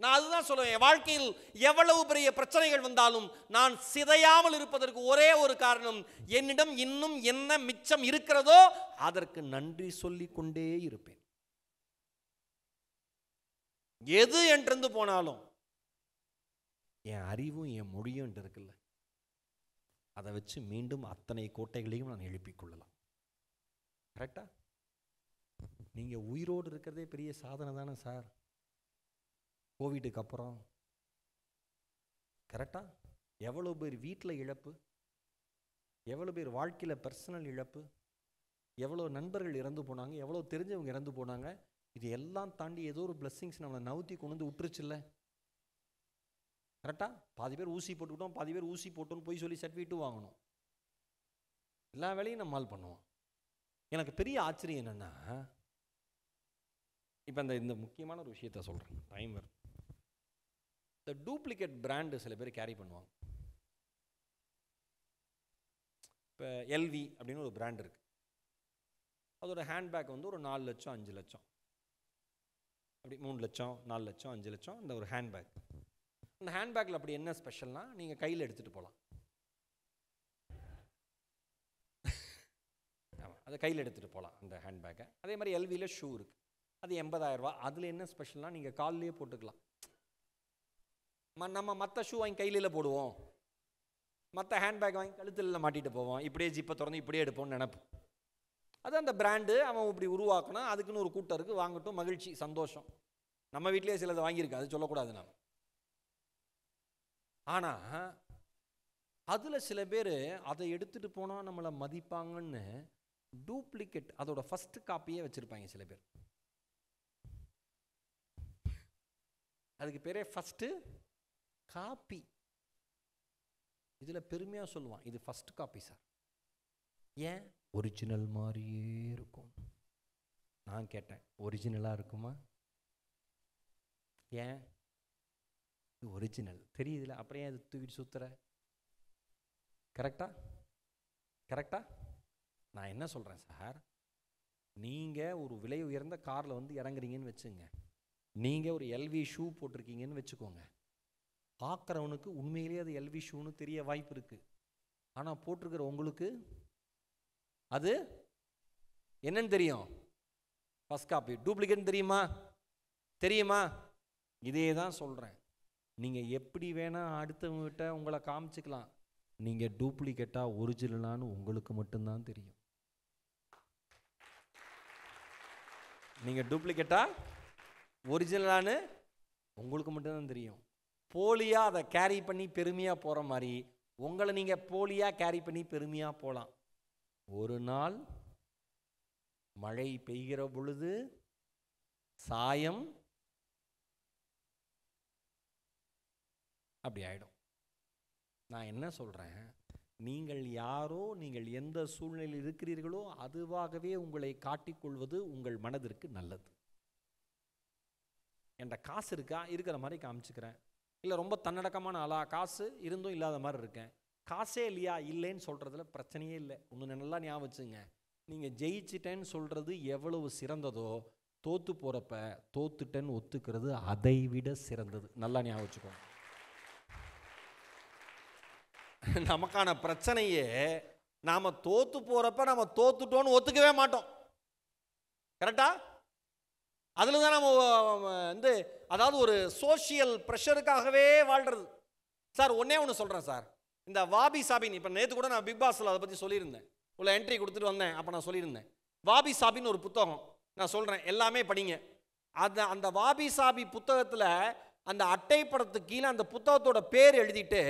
நான் அதுதான் சொல்லுவேன், வாழ்க்கையில் எவ்வளவு பெரிய பிரச்சனைகள் வந்தாலும் நான் சிதையாமல் இருப்பதற்கு ஒரே ஒரு காரணம், என்னிடம் இன்னும் என்ன மிச்சம் இருக்கிறதோ அதற்கு நன்றி சொல்லிக் கொண்டே இருப்பேன். எது என்றிருந்து போனாலும் என் அறிவும் என் மொழியும் இருக்குல்ல, அதை வச்சு மீண்டும் அத்தனை கோட்டைகளையும் நான் எழுப்பிக் கொள்ளலாம். கரெக்டா? நீங்க உயிரோடு இருக்கிறதே பெரிய சாதனை தானே சார், கோவிடுக்கு அப்புறம். கரெக்டா? எவ்வளோ பேர் வீட்டில் இழப்பு, எவ்வளோ பேர் வாழ்க்கையில் பர்சனல் இழப்பு, எவ்வளோ நண்பர்கள் இறந்து போனாங்க, எவ்வளோ தெரிஞ்சவங்க இறந்து போனாங்க. இது எல்லாம் தாண்டி ஏதோ ஒரு பிளெஸ்ஸிங்ஸ் நம்மளை நவுத்தி கொண்டு வந்து விட்டுருச்சுல்ல. கரெக்டா? பாதி பேர் ஊசி போட்டுக்கிட்டோம், பாதி பேர் ஊசி போட்டோன்னு போய் சொல்லி சர்டிஃபிகேட்டும் வாங்கணும். எல்லா வேலையும் நம்மால் பண்ணுவோம். எனக்கு பெரிய ஆச்சரியம் என்னன்னா, இப்போ இந்த முக்கியமான ஒரு விஷயத்த சொல்கிறேன், டைம் வரும். இந்த டூப்ளிகேட் பிராண்டு சில பேர் கேரி பண்ணுவாங்க. இப்போ எல்வி அப்படின்னு ஒரு பிராண்ட் இருக்குது, அதோட ஹேண்ட்பேக் வந்து ஒரு 4 லட்சம் 5 லட்சம் அப்படி 3 லட்சம் 4 லட்சம் 5 லட்சம் இந்த ஒரு ஹேண்ட்பேக். அந்த ஹேண்ட்பேக்கில் அப்படி என்ன ஸ்பெஷல்னா, நீங்கள் கையில் எடுத்துகிட்டு போகலாம். ஆமாம், அதை கையில் எடுத்துகிட்டு போகலாம் அந்த ஹேண்ட்பேக்கை. அதே மாதிரி எல்வியில் ஷூ இருக்குது, அது 80,000 ரூபா. அதில் என்ன ஸ்பெஷல்னால் நீங்கள் கால்லேயே போட்டுக்கலாம். நம்ம மற்ற ஷூ வாங்கி கையில் போடுவோம், மற்ற ஹேண்ட்பேக் வாங்கி கழுத்தில் மாட்டிட்டு போவோம், இப்படியே ஜிப்பை திறந்து இப்படியே எடுப்போம்னு நினைப்போம். அது அந்த பிராண்டு அவன் இப்படி உருவாக்கணும், அதுக்குன்னு ஒரு கூட்டம் இருக்குது, வாங்கட்டும், மகிழ்ச்சி, சந்தோஷம். நம்ம வீட்டிலேயே சிலது வாங்கியிருக்கு, அது சொல்லக்கூடாது நாம். ஆனால் அதில் சில பேர் அதை எடுத்துகிட்டு போனால் நம்மளை மதிப்பாங்கன்னு டூப்ளிகேட் அதோட ஃபர்ஸ்ட் காப்பியே வச்சுருப்பாங்க சில பேர். அதுக்கு பேரே ஃபஸ்ட்டு காப்பி. இதில் பெருமையாக சொல்லுவான், இது ஃபஸ்ட் காப்பி சார். ஏன்? ஒரிஜினல் மாதிரியே இருக்கும். நான் கேட்டேன், ஒரிஜினலாக இருக்குமா? ஏன்? இது ஒரிஜினல் தெரியுதுல, அப்புறம் ஏன் இது தூக்கிட்டு சுற்றுற? கரெக்டா? கரெக்டா? நான் என்ன சொல்கிறேன் சார், நீங்கள் ஒரு விலை உயர்ந்த காரில் வந்து இறங்குறீங்கன்னு வச்சுங்க, நீங்கள் ஒரு எல்வி ஷூ போட்டிருக்கீங்கன்னு வச்சுக்கோங்க. பார்க்குறவனுக்கு உண்மையிலேயே அது எல்வி ஷூன்னு தெரிய வாய்ப்பு இருக்குது. ஆனால் போட்டிருக்கிற உங்களுக்கு அது என்னன்னு தெரியும்? ஃபர்ஸ்ட் காப்பி, டூப்ளிகேட் தெரியுமா? தெரியுமா? இதே தான் சொல்கிறேன். நீங்கள் எப்படி வேணால் அடுத்தவங்ககிட்ட உங்களை காமிச்சிக்கலாம், நீங்கள் டூப்ளிகேட்டாக ஒரிஜினலான்னு உங்களுக்கு மட்டும்தான் தெரியும். நீங்கள் டூப்ளிகேட்டாக ஒரிஜினலான்னு உங்களுக்கு மட்டும்தான் தெரியும். போலியாக அதை கேரி பண்ணி பெருமையாக போகிற மாதிரி உங்களை நீங்கள் போலியாக கேரி பண்ணி பெருமையாக போகலாம். ஒரு நாள் மழை பெய்கிற பொழுது சாயம் அப்படி ஆயிடும். நான் என்ன சொல்கிறேன், நீங்கள் யாரோ, நீங்கள் எந்த சூழ்நிலையில் இருக்கிறீர்களோ அதுவாகவே உங்களை காட்டிக்கொள்வது உங்கள் மனதிற்கு நல்லது. என்ற காசு இருக்கா, இருக்கிற மாதிரி காமிச்சுக்கிறேன். இல்லை ரொம்ப தன்னடக்கமான ஆளா, காசு இருந்தும் இல்லாத மாதிரி இருக்கேன். காசே இல்லையா, இல்லைன்னு சொல்கிறதுல பிரச்சனையே இல்லை. ஒன்று நல்லா ஞாபகம் வச்சுங்க, நீங்கள் ஜெயிச்சிட்டேன்னு சொல்கிறது எவ்வளவு சிறந்ததோ, தோற்று போகிறப்ப தோத்துட்டேன்னு ஒத்துக்கிறது அதை விட சிறந்தது. நல்லா ஞாபகம் வச்சுக்கோங்க. நமக்கான பிரச்சனையே நாம் தோற்று போகிறப்ப நம்ம தோத்துட்டோன்னு ஒத்துக்கவே மாட்டோம். கரெக்டா? அதில் தான் நம்ம வந்து அதாவது ஒரு சோஷியல் ப்ரெஷருக்காகவே வாழ்கிறது. சார் ஒன்றே ஒன்று சொல்கிறேன் சார், இந்த வாபி சாபின், இப்போ நேற்று கூட நான் பிக் பாஸில் அதை பற்றி சொல்லியிருந்தேன், உள்ள என்ட்ரி கொடுத்துட்டு வந்தேன். அப்போ நான் சொல்லியிருந்தேன் வாபி சாபின்னு ஒரு புத்தகம் நான் சொல்கிறேன், எல்லாமே படிங்க. அந்த வாபி சாபி புத்தகத்தில் அந்த அட்டைப்படத்துக்கு கீழே அந்த புத்தகத்தோட பேர் எழுதிட்டு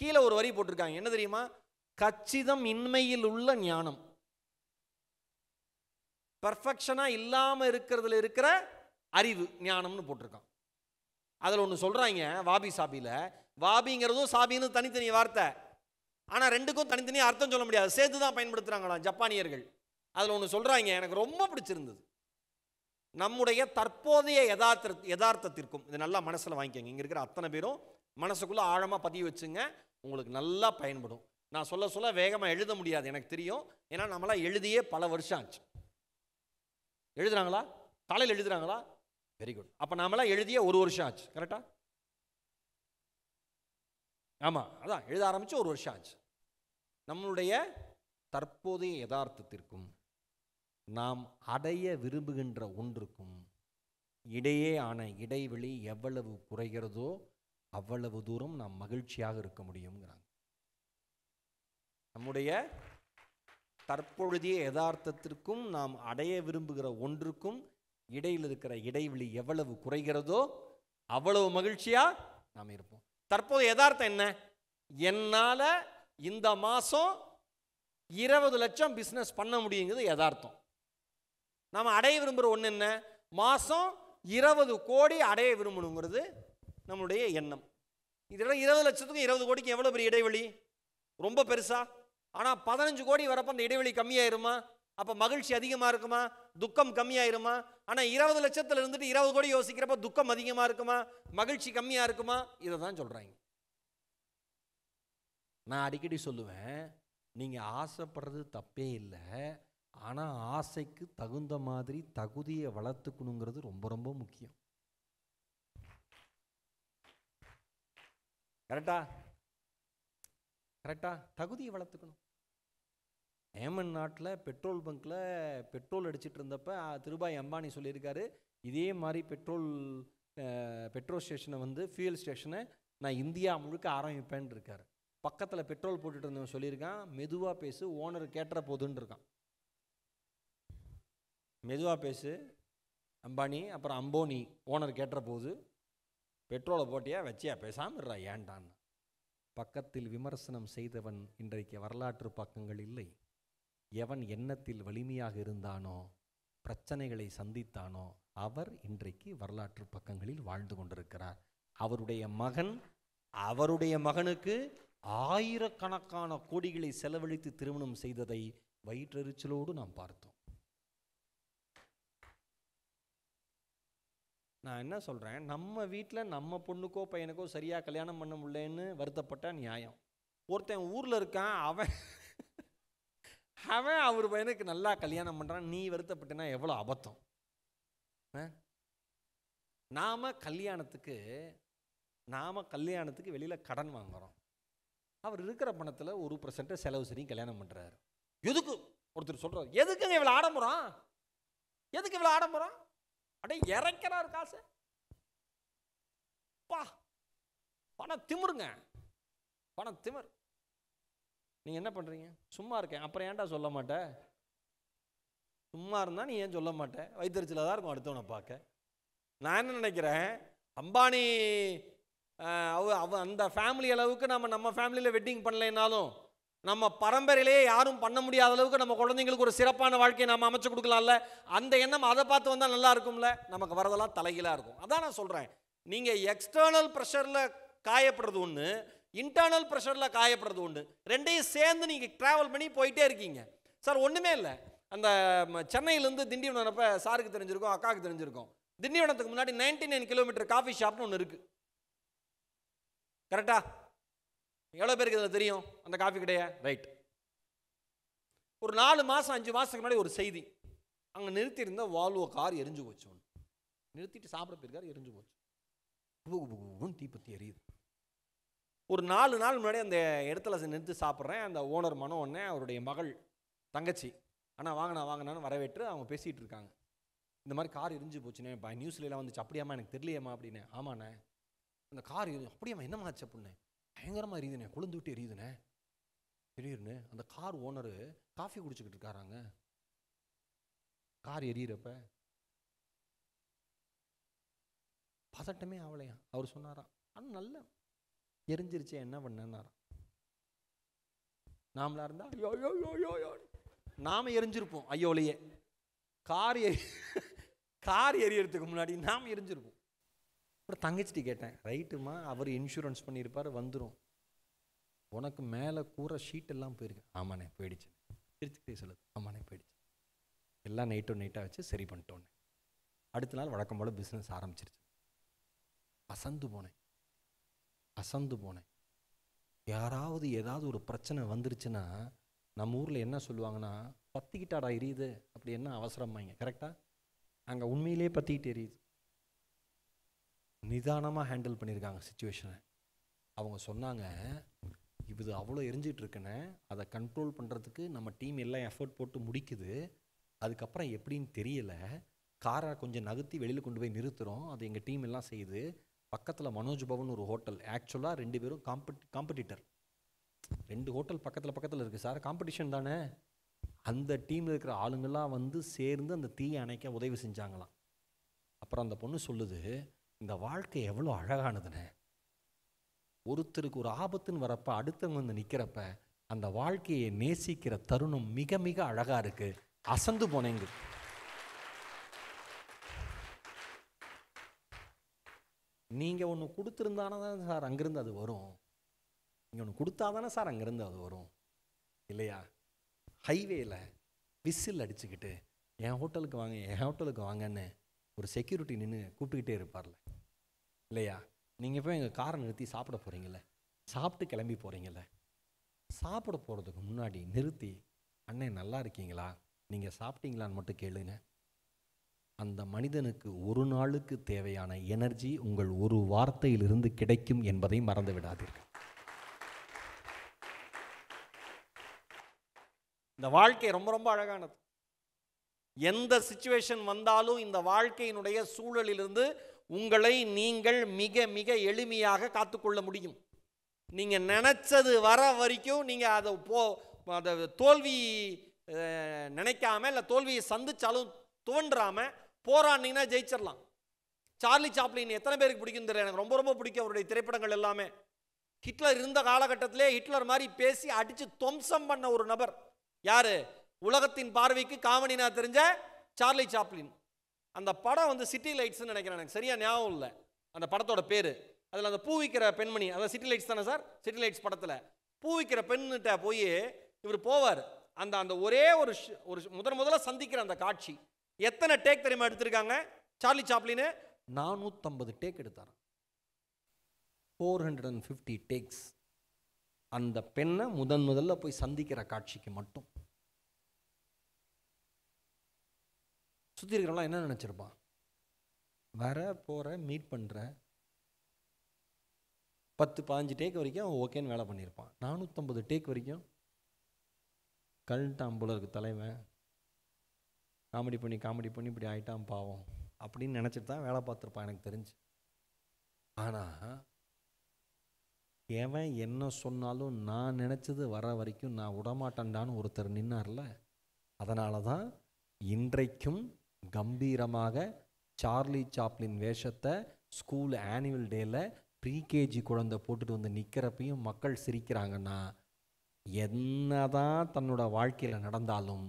கீழே ஒரு வரி போட்டிருக்காங்க. என்ன தெரியுமா? கச்சிதம் இன்மையில் உள்ள ஞானம். பர்ஃபெக்ஷனாக இல்லாமல் இருக்கிறதுல இருக்கிற அறிவு ஞானம்னு போட்டிருக்கான். அதில் ஒன்று சொல்கிறாங்க வாபி சாபியில், வாபிங்கிறதும் சாபின்னு தனித்தனி வார்த்தை, ஆனால் ரெண்டுக்கும் தனித்தனி அர்த்தம் சொல்ல முடியாது, சேர்த்து தான் பயன்படுத்துகிறாங்களாம் ஜப்பானியர்கள். அதில் ஒன்று சொல்கிறாங்க, எனக்கு ரொம்ப பிடிச்சிருந்தது. நம்முடைய தற்போதைய யதார்த்தத்திற்கும், இது நல்லா மனசில் வாங்கிக்கோங்க, இங்கே இருக்கிற அத்தனை பேரும் மனசுக்குள்ளே ஆழமாக பதிவு வச்சுங்க, உங்களுக்கு நல்லா பயன்படும். நான் சொல்ல சொல்ல வேகமாக எழுத முடியாது எனக்கு தெரியும், ஏன்னா நம்மளாம் எழுதியே பல வருஷம் ஆச்சு. எழுதுறாங்களா? காலையில் எழுதுறாங்களா? Very good. அப்போ நாமெல்லாம் எழுதிய ஒரு வருஷம் ஆச்சு, கரெக்டா? ஆமாம், அதான் எழுத ஆரம்பித்து ஒரு வருஷம் ஆச்சு. நம்மளுடைய தற்போதைய யதார்த்தத்திற்கும் நாம் அடைய விரும்புகின்ற ஒன்றுக்கும் இடையே ஆன இடைவெளி எவ்வளவு குறைகிறதோ அவ்வளவு தூரம் நாம் மகிழ்ச்சியாக இருக்க முடியுங்கிறாங்க. நம்முடைய தற்பொழுதைய யதார்த்தத்திற்கும் நாம் அடைய விரும்புகிற ஒன்றுக்கும் இடையில் இருக்கிற இடைவெளி எவ்வளவு குறைகிறதோ அவ்வளவு மகிழ்ச்சியா நாம் இருப்போம். தற்போது யதார்த்தம் என்ன? என்னால் இந்த மாதம் 20 லட்சம் பிஸ்னஸ் பண்ண முடியுங்கிறது யதார்த்தம். நாம் அடைய விரும்புகிற ஒன்று என்ன? மாதம் 20 கோடி அடைய விரும்பணுங்கிறது நம்மளுடைய எண்ணம். இதெல்லாம் 20 லட்சத்துக்கும் 20 கோடிக்கும் எவ்வளோ பெரிய இடைவெளி? ரொம்ப பெருசா? ஆனால் 15 கோடி வரப்போ அந்த இடைவெளி கம்மியாயிருமா? அப்போ மகிழ்ச்சி அதிகமாக இருக்குமா? துக்கம் கம்மியாயிருமா? ஆனால் 20 லட்சத்தில் இருந்துட்டு 20 கோடி யோசிக்கிறப்ப துக்கம் அதிகமாக இருக்குமா? மகிழ்ச்சி கம்மியாக இருக்குமா? இதை தான் சொல்கிறாங்க. நான் அடிக்கடி சொல்லுவேன், நீங்கள் ஆசைப்படுறது தப்பே இல்லை, ஆனால் ஆசைக்கு தகுந்த மாதிரி தகுதியை வளர்த்துக்கணுங்கிறது ரொம்ப ரொம்ப முக்கியம். கரெக்டா? கரெக்டா? தகுதியை வளர்த்துக்கணும். ஏமன் நாட்டில் பெட்ரோல் பங்க்கில் பெட்ரோல் அடிச்சிட்டு இருந்தப்ப திருபாய் அம்பானி சொல்லியிருக்காரு, இதே மாதிரி பெட்ரோல் ஸ்டேஷனை வந்து ஃபியூயல் ஸ்டேஷனை நான் இந்தியா முழுக்க ஆரம்பிப்பேன் இருக்கார். பக்கத்தில் பெட்ரோல் போட்டுட்டு இருந்தவன் சொல்லியிருக்கான், மெதுவாக பேசு, ஓனர் கேட்டுற போதுன்னு இருக்கான். மெதுவாக பேசு அம்பானி, அப்புறம் அம்போனி ஓனர் கேட்டுற போது, பெட்ரோலை போட்டியா வச்சியா பேசாமல் இருறா ஏன்டான்னு. பக்கத்தில் விமர்சனம் செய்தவன் இன்றைக்கு வரலாற்று பக்கங்கள் இல்லை. எவன் எண்ணத்தில் வலிமையாக இருந்தானோ, பிரச்சனைகளை சந்தித்தானோ, அவர் இன்றைக்கு வரலாற்று பக்கங்களில் வாழ்ந்து கொண்டிருக்கிறார். அவருடைய மகனுக்கு ஆயிரக்கணக்கான கோடிகளை செலவழித்து திருமணம் செய்ததை வயிற்றெரிச்சலோடு நாம் பார்த்தோம். நான் என்ன சொல்கிறேன், நம்ம வீட்டில் நம்ம பொண்ணுக்கோ பையனுக்கோ சரியாக கல்யாணம் பண்ண முடியலன்னு வருத்தப்பட்ட நியாயம். ஒருத்தன் ஊரில் இருக்கான், அவன் அவர் பையனுக்கு நல்லா கல்யாணம் பண்ணுறான், நீ வருத்தப்பட்டனா எவ்வளோ அபத்தம். நாம் கல்யாணத்துக்கு வெளியில் கடன் வாங்குகிறோம், அவர் இருக்கிற பணத்தில் 1% செலவு சரி கல்யாணம் பண்ணுறாரு. எதுக்கு ஒருத்தர் சொல்கிறார், எதுக்குங்க இவ்வளோ ஆடம்பரம், எதுக்கு இவ்வளோ ஆடம்பரம்? அடே இறக்கிறார் காசு, பணம் திமிருங்க, பணம் திமிர். நீங்கள் என்ன பண்ணுறீங்க? சும்மா இருக்கேன், அப்புறம் ஏன்டா சொல்ல மாட்டேன்? சும்மா இருந்தால் நீ ஏன் சொல்ல மாட்டேன்? வயிற்றுச்சில் தான் இருக்கும் அடுத்தவனை பார்க்க. நான் என்ன நினைக்கிறேன், அம்பானி அந்த ஃபேமிலி அளவுக்கு நம்ம ஃபேமிலியில் வெட்டிங் பண்ணலைன்னாலும் நம்ம பரம்பரையிலேயே யாரும் பண்ண முடியாத அளவுக்கு நம்ம குழந்தைங்களுக்கு ஒரு சிறப்பான வாழ்க்கையை நம்ம அமைச்சு கொடுக்கலாம்ல. அந்த எண்ணம் அதை பார்த்து வந்தால் நல்லா இருக்கும்ல. நமக்கு வரதெல்லாம் தலைகீழாக இருக்கும். அதான் நான் சொல்கிறேன், நீங்கள் எக்ஸ்டர்னல் ப்ரெஷரில் காயப்படுறது ஒன்று, இன்டர்னல் ப்ரெஷரில் காயப்படுறது ஒன்று. ரெண்டையும் சேர்ந்து நீங்கள் ட்ராவல் பண்ணி போயிட்டே இருக்கீங்க. சார் ஒன்றுமே இல்லை, அந்த சென்னையிலேருந்து திண்டிவனம் வரப்போ சாருக்கு தெரிஞ்சிருக்கும், அக்காவுக்கு தெரிஞ்சிருக்கும், திண்டிவனத்துக்கு முன்னாடி 99 கிலோமீட்டர் காஃபி ஷாப்னு ஒன்று இருக்குது. கரெக்டா? எவ்வளோ பேருக்கு இதில் தெரியும் அந்த காஃபி கடையை? ரைட். ஒரு 4 மாதம் 5 மாதத்துக்கு முன்னாடி ஒரு செய்தி, அங்கே நிறுத்தியிருந்த வால்வோ கார் எரிஞ்சு போச்சு. ஒன்று நிறுத்திட்டு சாப்பிட போயிருக்காரு, எரிஞ்சு போச்சு, புகுன்னு தீப்பத்தி எரியுது. ஒரு 4 நாள் முன்னாடி அந்த இடத்துல நிறுத்தி சாப்பிட்றேன். அந்த ஓனர் மனோன்னே அவருடைய மகள் தங்கச்சி, ஆனால் வாங்கினான்னு வரவேற்று அவங்க பேசிகிட்டு இருக்காங்க. இந்த மாதிரி கார் எரிஞ்சு போச்சுண்ணே, நியூஸ்லாம் வந்துச்சு. அப்படியாம்மா, எனக்கு தெரியலையம்மா அப்படின்னு. ஆமாண்ணே, அந்த கார் அப்படியாம்மா, என்னம்மா ஆச்சு அப்படின்னே. பயங்கரமாக எரியுதுண்ணே, கொழுந்து விட்டு எரியுதுண்ணே. திடீர்னு அந்த கார் ஓனரு காஃபி குடிச்சுக்கிட்டு இருக்காராங்க. கார் எரியிறப்ப பதட்டமே ஆகலையா. அவர் சொன்னாராம், ஆனால் நல்ல எரிஞ்சிருச்சே, என்ன பண்ணாராம். நாமளா இருந்தா ஐயோ நாம எரிஞ்சிருப்போம் ஐயோலையே. கார் எரியறதுக்கு முன்னாடி நாம் எரிஞ்சிருப்போம். அப்புறம் தங்கச்சிட்டு கேட்டேன், ரைட்டுமா, அவர் இன்சூரன்ஸ் பண்ணியிருப்பார், வந்துடும். உனக்கு மேலே கூரை ஷீட்டெல்லாம் போயிருக்கு. ஆமாண்ணே போயிடுச்சு. திருச்சிக்கிட்டே சொல்லுது, ஆமாண்ணே போயிடுச்சு. எல்லாம் நைட்டாக வச்சு சரி பண்ணிட்டோன்னே. அடுத்த நாள் வழக்கம் போல் பிஸ்னஸ் ஆரம்பிச்சிருச்சு. அசந்து போனேன். யாராவது ஏதாவது ஒரு பிரச்சனை வந்துருச்சுன்னா நம்ம ஊரில் என்ன சொல்லுவாங்கன்னா, பற்றிக்கிட்டாடா எரியுது, அப்படி என்ன அவசரமாங்க. கரெக்டாக அங்கே உண்மையிலே பற்றிக்கிட்டு எரியுது. நிதானமாக ஹேண்டில் பண்ணியிருக்காங்க சுச்சுவேஷனை. அவங்க சொன்னாங்க, இது அவ்வளோ எரிஞ்சிட்டு இருக்குன்னு அதை கண்ட்ரோல் பண்ணுறதுக்கு நம்ம டீம் எல்லாம் எஃபர்ட் போட்டு முடிக்குது. அதுக்கப்புறம் எப்படின்னு தெரியல, காரை கொஞ்சம் நகர்த்தி வெளியில் கொண்டு போய் நிறுத்துகிறோம். அது எங்கள் டீம் எல்லாம் செய்யுது. பக்கத்தில் மனோஜ் பவன் ஒரு ஹோட்டல், ஆக்சுவலாக 2 பேரும் காம்படிட்டர். 2 ஹோட்டல் பக்கத்தில் இருக்குது சார், காம்படிஷன் தானே. அந்த டீமில் இருக்கிற ஆளுங்கள்லாம் வந்து சேர்ந்து அந்த தீயை அணைக்க உதவி செஞ்சாங்களாம். அப்புறம் அந்த பொண்ணு சொல்லுது, இந்த வாழ்க்கை எவ்வளோ அழகானதுன்னு. ஒருத்தருக்கு ஒரு ஆபத்துன்னு வரப்ப அடுத்தவங்க வந்து நிற்கிறப்ப அந்த வாழ்க்கையை நேசிக்கிற தருணம் மிக மிக அழகாக இருக்குது. அசந்து போனேங்க. நீங்கள் ஒன்று கொடுத்துருந்தானே தான் சார் அங்கேருந்து அது வரும். நீங்கள் ஒன்று கொடுத்தாதானே சார் அங்கேருந்து அது வரும் இல்லையா. ஹைவேயில் விசில் அடிச்சுக்கிட்டு என் ஹோட்டலுக்கு வாங்கன்னு ஒரு செக்யூரிட்டி நின்று கூப்பிட்டுக்கிட்டே இருப்பார்ல இல்லையா. நீங்கள் போய் எங்கள் காரை நிறுத்தி சாப்பிட போகிறீங்கள, சாப்பிட்டு கிளம்பி போகிறீங்கள, சாப்பிட போகிறதுக்கு முன்னாடி நிறுத்தி, அண்ணே நல்லா இருக்கீங்களா, நீங்கள் சாப்பிட்டீங்களான்னு மட்டும் கேளுங்க. அந்த மனிதனுக்கு ஒரு நாளுக்கு தேவையான எனர்ஜி உங்கள் ஒரு வார்த்தையிலிருந்து கிடைக்கும் என்பதை மறந்து விடாதீர்கள். இந்த வாழ்க்கை ரொம்ப ரொம்ப அழகானது. எந்த சிச்சுவேஷன் வந்தாலும் இந்த வாழ்க்கையினுடைய சூழலிலிருந்து உங்களை நீங்கள் மிக மிக எளிமையாக காத்துக்கொள்ள முடியும். நீங்க நினைச்சது வர வரைக்கும் நீங்க அதை தோல்வி நினைக்காம இல்லை தோல்வியை சந்திச்சாலும் துவண்டாம போராடினீங்கன்னா ஜெயிச்சிடலாம். சார்லி சாப்ளின் எத்தனை பேருக்கு பிடிக்கும் தெரியல, எனக்கு ரொம்ப ரொம்ப பிடிக்கும் அவருடைய திரைப்படங்கள் எல்லாமே. ஹிட்லர் இருந்த காலகட்டத்திலே ஹிட்லர் மாதிரி பேசி அடிச்சு துவம்சம் பண்ண ஒரு நபர் யாரு? உலகத்தின் பார்வைக்கு காமெடினா தெரிஞ்ச சார்லி சாப்ளின். அந்த படம் வந்து சிட்டி லைட்ஸ்ன்னு நினைக்கிறேன், எனக்கு சரியா ஞாபகம் இல்லை அந்த படத்தோட பேரு. அதில் அந்த பூ விற்கிற பெண்மணி, அதாவது சிட்டி லைட்ஸ் தானே சார், சிட்டி லைட்ஸ் படத்தில் பூ விற்கிற பெண்ணிட்ட போய் இவர் போவார். அந்த அந்த ஒரே ஒரு முதல்ல சந்திக்கிற அந்த காட்சி எத்தனை டேக் தெரியுமா எடுத்திருக்காங்க? சார்லி சாப்ளின் 450 டேக் எடுத்தார். 450 டேக்ஸ் அந்த பெண்ணை முதல்ல போய் சந்திக்கிற காட்சிக்கு மட்டும். சுற்றி இருக்கிறவங்களாம் என்ன நினச்சிருப்பான்? வர போகிற மீட் பண்ணுற 10-15 டேக் வரைக்கும் அவன் ஓகேன்னு வேலை பண்ணியிருப்பான். 450 டேக் வரைக்கும் கல்ட்டான் போல இருக்கு தலைவன், காமெடி பண்ணி இப்படி ஆயிட்டான் பாவம் அப்படின்னு நினச்சிட்டு தான் வேலை பார்த்துருப்பான் எனக்கு தெரிஞ்சு. ஆனால் எவன் என்ன சொன்னாலும் நான் நினச்சது வர வரைக்கும் நான் விடமாட்டேன்டான்னு ஒருத்தர் நின்னார்ல. அதனால தான் இன்றைக்கும் கம்பீரமாக சார்லி சாப்ளின் வேஷத்தை ஸ்கூல் ஆனுவல் டேல ப்ரீகேஜி குழந்தை போட்டுட்டு வந்து நிற்கிறப்பையும் மக்கள் சிரிக்கிறாங்கன்னா, என்னதான் தன்னோட வாழ்க்கையில் நடந்தாலும்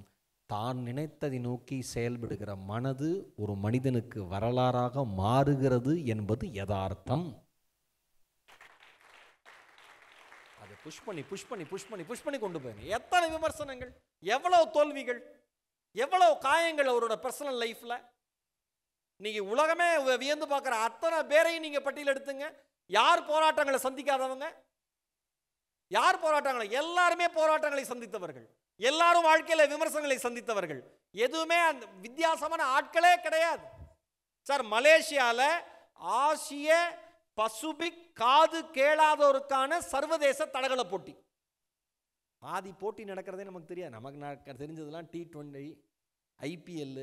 தான் நினைத்ததை நோக்கி செயல்படுகிற மனது ஒரு மனிதனுக்கு வரலாறாக மாறுகிறது என்பது யதார்த்தம். அதை புஷ் பண்ணி கொண்டு போய் எத்தனை விமர்சனங்கள், எவ்வளவு தோல்விகள், எவ்வளவு காயங்கள் அவரோட பர்சனல் லைஃப்ல. நீங்க உலகமே வியந்து பார்க்குற அத்தனை பேரையும் நீங்க பட்டியல் எடுத்துங்க. யார் போராட்டங்களை சந்திக்காதவங்க? யார் போராட்டங்களை? எல்லாருமே போராட்டங்களை சந்தித்தவர்கள், எல்லாரும் வாழ்க்கையில விமர்சனங்களை சந்தித்தவர்கள். எதுவுமே அந்த வித்தியாசமான ஆட்களே கிடையாது சார். மலேசியால ஆசிய பசுபிக் காது கேளாதோருக்கான சர்வதேச தடகள போட்டி, ஆதி போட்டி நடக்கிறதே நமக்கு தெரியாது. நமக்கு தெரிஞ்சதெல்லாம் T20, IPL,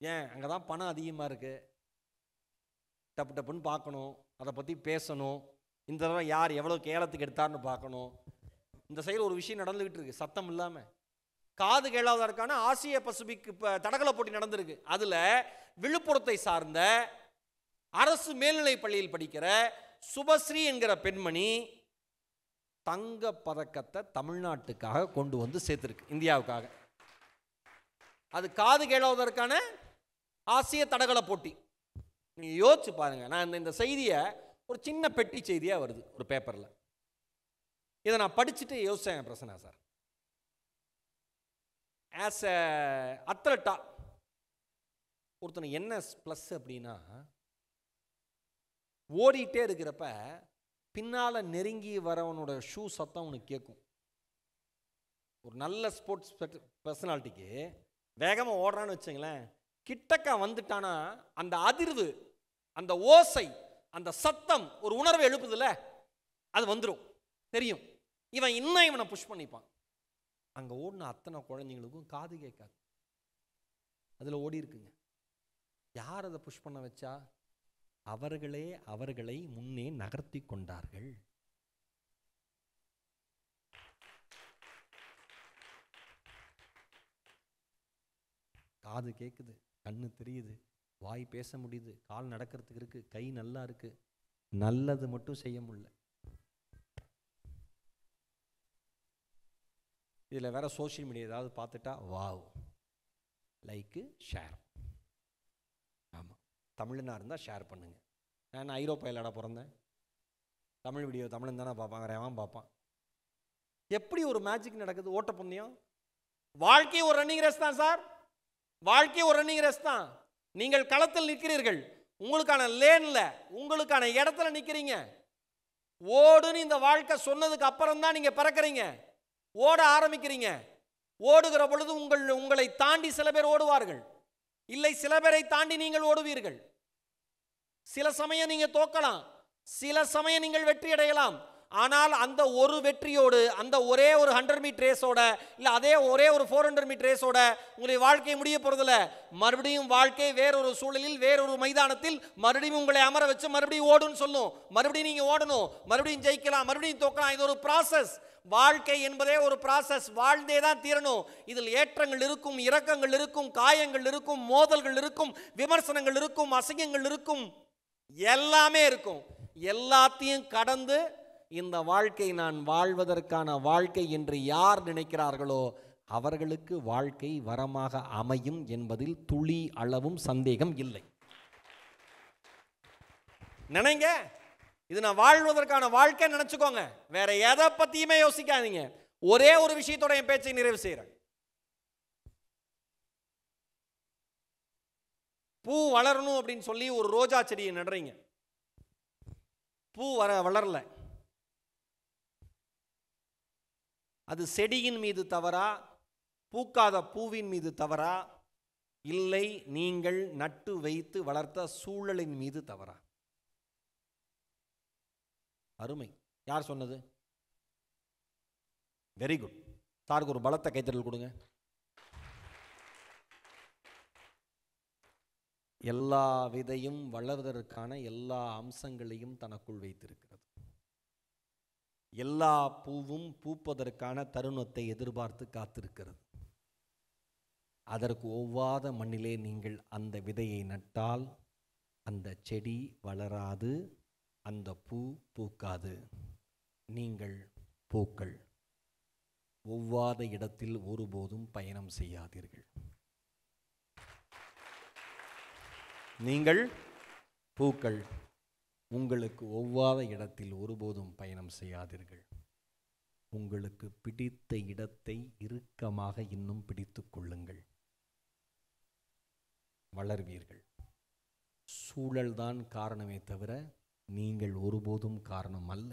ஏன் அங்கே தான் பணம் அதிகமாக இருக்குது, டப்பு டப்புன்னு பார்க்கணும், அதை பற்றி பேசணும், இந்த தடவை யார் எவ்வளோ கேரளத்துக்கு எடுத்தார்னு பார்க்கணும். இந்த சைடு ஒரு விஷயம் நடந்துக்கிட்டு இருக்கு சத்தம் இல்லாமல். காது கேளாததற்கான ஆசிய பசிபிக் தடகள போட்டி நடந்திருக்கு. அதில் விழுப்புரத்தை சார்ந்த அரசு மேல்நிலை பள்ளியில் படிக்கிற சுபஸ்ரீ என்கிற பெண்மணி தங்க பதக்கத்தை தமிழ்நாட்டுக்காக கொண்டு வந்து சேர்த்துருக்கு, இந்தியாவுக்காக. அது காது கேளாததற்கான ஆசிய தடகள போட்டி. நீங்கள் யோசிச்சு பாருங்க. நான் இந்த செய்தியை ஒரு சின்ன பெட்டி செய்தியாக வருது ஒரு பேப்பரில். இதை நான் படிச்சுட்டு யோசிச்சேன், பிரசன்னா சார், ஆஸ் எ அத்லட்டா ஒருத்தனை என்ன ப்ளஸ் அப்படின்னா, ஓடிட்டே இருக்கிறப்ப பின்னால் நெருங்கி வரவனோட ஷூ சத்தம் உனக்கு கேட்கும். ஒரு நல்ல ஸ்போர்ட்ஸ் பர்சனாலிட்டிக்கு வேகமாக ஓடுறான்னு வச்சுங்களேன், கிட்டக்க வந்துட்டானா அந்த அதிர்வு, அந்த ஓசை, அந்த சத்தம் ஒரு உணர்வை எழுப்புதில்ல, அது வந்துடும், தெரியும். இவன் இன்னும் இவனை புஷ் பண்ணிப்பான். அங்கே ஓடின அத்தனை குழந்தைங்களுக்கும் காது கேட்காது. அதில் ஓடி இருக்குங்க. யார் அதை புஷ் பண்ண வச்சா? அவர்களே அவர்களை முன்னே நகர்த்தி கொண்டார்கள். காது கேட்குது, கண்ணு தெரியுது, வாய் பேச முடியுது, கால் நடக்கிறதுக்கு இருக்கு, கை நல்லா இருக்கு, நல்லது மட்டும் செய்ய முடியல. இதில் வேற சோஷியல் மீடியா ஏதாவது பார்த்துட்டா வாவ், லைக்கு, ஷேர். ஆமாம், தமிழ்னா இருந்தால் ஷேர் பண்ணுங்க. நான் ஐரோப்பாவிலடா பிறந்தேன், தமிழ் வீடியோ தமிழன் தானே பார்ப்பான், வேற எவன் பார்ப்பான்? எப்படி ஒரு மேஜிக் நடக்குது? ஓட்டப்பந்தயம், வாழ்க்கை ஒரு ரன்னிங் ரேஸ் தான் சார். வாழ்க்கை ஒரு ரன்னிங் ரேஸ் தான். நீங்கள் களத்தில் நிற்கிறீர்கள், உங்களுக்கான லேன்ல, உங்களுக்கான இடத்துல நிற்கிறீங்க. ஓடுன்னு இந்த வாழ்க்கை சொன்னதுக்கு அப்புறம் தான் நீங்க பிறக்கிறீங்க, ஓட ஆரம்பிக்கிறீங்க. ஓடுகிற பொழுது உங்களை தாண்டி சில பேர் ஓடுவார்கள், இல்லை சில பேரை தாண்டி நீங்கள் ஓடுவீர்கள். சில சமயம் நீங்க தோக்கலாம், சில சமயம் நீங்கள் வெற்றி அடையலாம். ஆனால் அந்த ஒரு வெற்றியோடு, அந்த ஒரே ஒரு 100 மீட்டர் ரேஸோட, இல்லை அதே ஒரே ஒரு 400 மீட்டர் ரேஸோட உங்களுடைய வாழ்க்கை முடிய போறதில்ல. மறுபடியும் வாழ்க்கை வேறொரு சூழலில், வேறொரு மைதானத்தில் மறுபடியும் உங்களை அமர வச்சு மறுபடியும் ஓடுன்னு சொல்லும். மறுபடியும் நீங்க ஓடணும், மறுபடியும் ஜெயிக்கலாம், மறுபடியும் தோக்கலாம். இது ஒரு ப்ராசஸ். வாழ்க்கை என்பதே ஒரு ப்ராசஸ். வாழ்ந்தே தான் தீரணும். இதில் ஏற்றங்கள் இருக்கும், இறக்கங்கள் இருக்கும், காயங்கள் இருக்கும், மோதல்கள் இருக்கும், விமர்சனங்கள் இருக்கும், அசிங்கங்கள் இருக்கும், எல்லாமே இருக்கும். எல்லாத்தையும் கடந்து இந்த வாழ்க்கை நான் வாழ்வதற்கான வாழ்க்கை என்று யார் நினைக்கிறார்களோ அவர்களுக்கு வாழ்க்கை வரமாக அமையும் என்பதில் துளி அளவும் சந்தேகம் இல்லை. நினைங்க, இது நான் வாழ்வதற்கான வாழ்க்கை நினைச்சுக்கோங்க. வேற எதை பத்தியுமே யோசிக்காதீங்க. ஒரே ஒரு விஷயத்தோட என் பேச்சை நிறைவு செய்கிறேன். பூ வளரணும் அப்படின்னு சொல்லி ஒரு ரோஜா செடியை நடுறீங்க, பூ வளரல. அது செடியின் மீது தவறா, பூக்காத பூவின் மீது தவறா, இல்லை நீங்கள் நட்டு வைத்து வளர்த்த சூழலின் மீது தவறா? அருமை. யார் சொன்னது? Very good. சாருக்கு ஒரு பலத்த கைத்தறல் கொடுங்க. எல்லா விதையும் வளர்வதற்கான எல்லா அம்சங்களையும் தனக்குள் வைத்திருக்கிறது. எல்லா பூவும் பூப்பதற்கான தருணத்தை எதிர்பார்த்து காத்திருக்கிறது. அதற்கு ஒவ்வாத மண்ணிலே நீங்கள் அந்த விதையை நட்டால் அந்த செடி வளராது, அந்த பூ பூக்காது. நீங்கள் பூக்கள். ஒவ்வாத இடத்தில் ஒருபோதும் பயணம் செய்யாதீர்கள். நீங்கள் பூக்கள். உங்களுக்கு ஒவ்வாத இடத்தில் ஒருபோதும் பயணம் செய்யாதீர்கள். உங்களுக்கு பிடித்த இடத்தை இறுக்கமாக இன்னும் பிடித்துக் கொள்ளுங்கள். வளர்வீர்கள். சூழல்தான் காரணமே தவிர நீங்கள் ஒருபோதும் காரணம் அல்ல.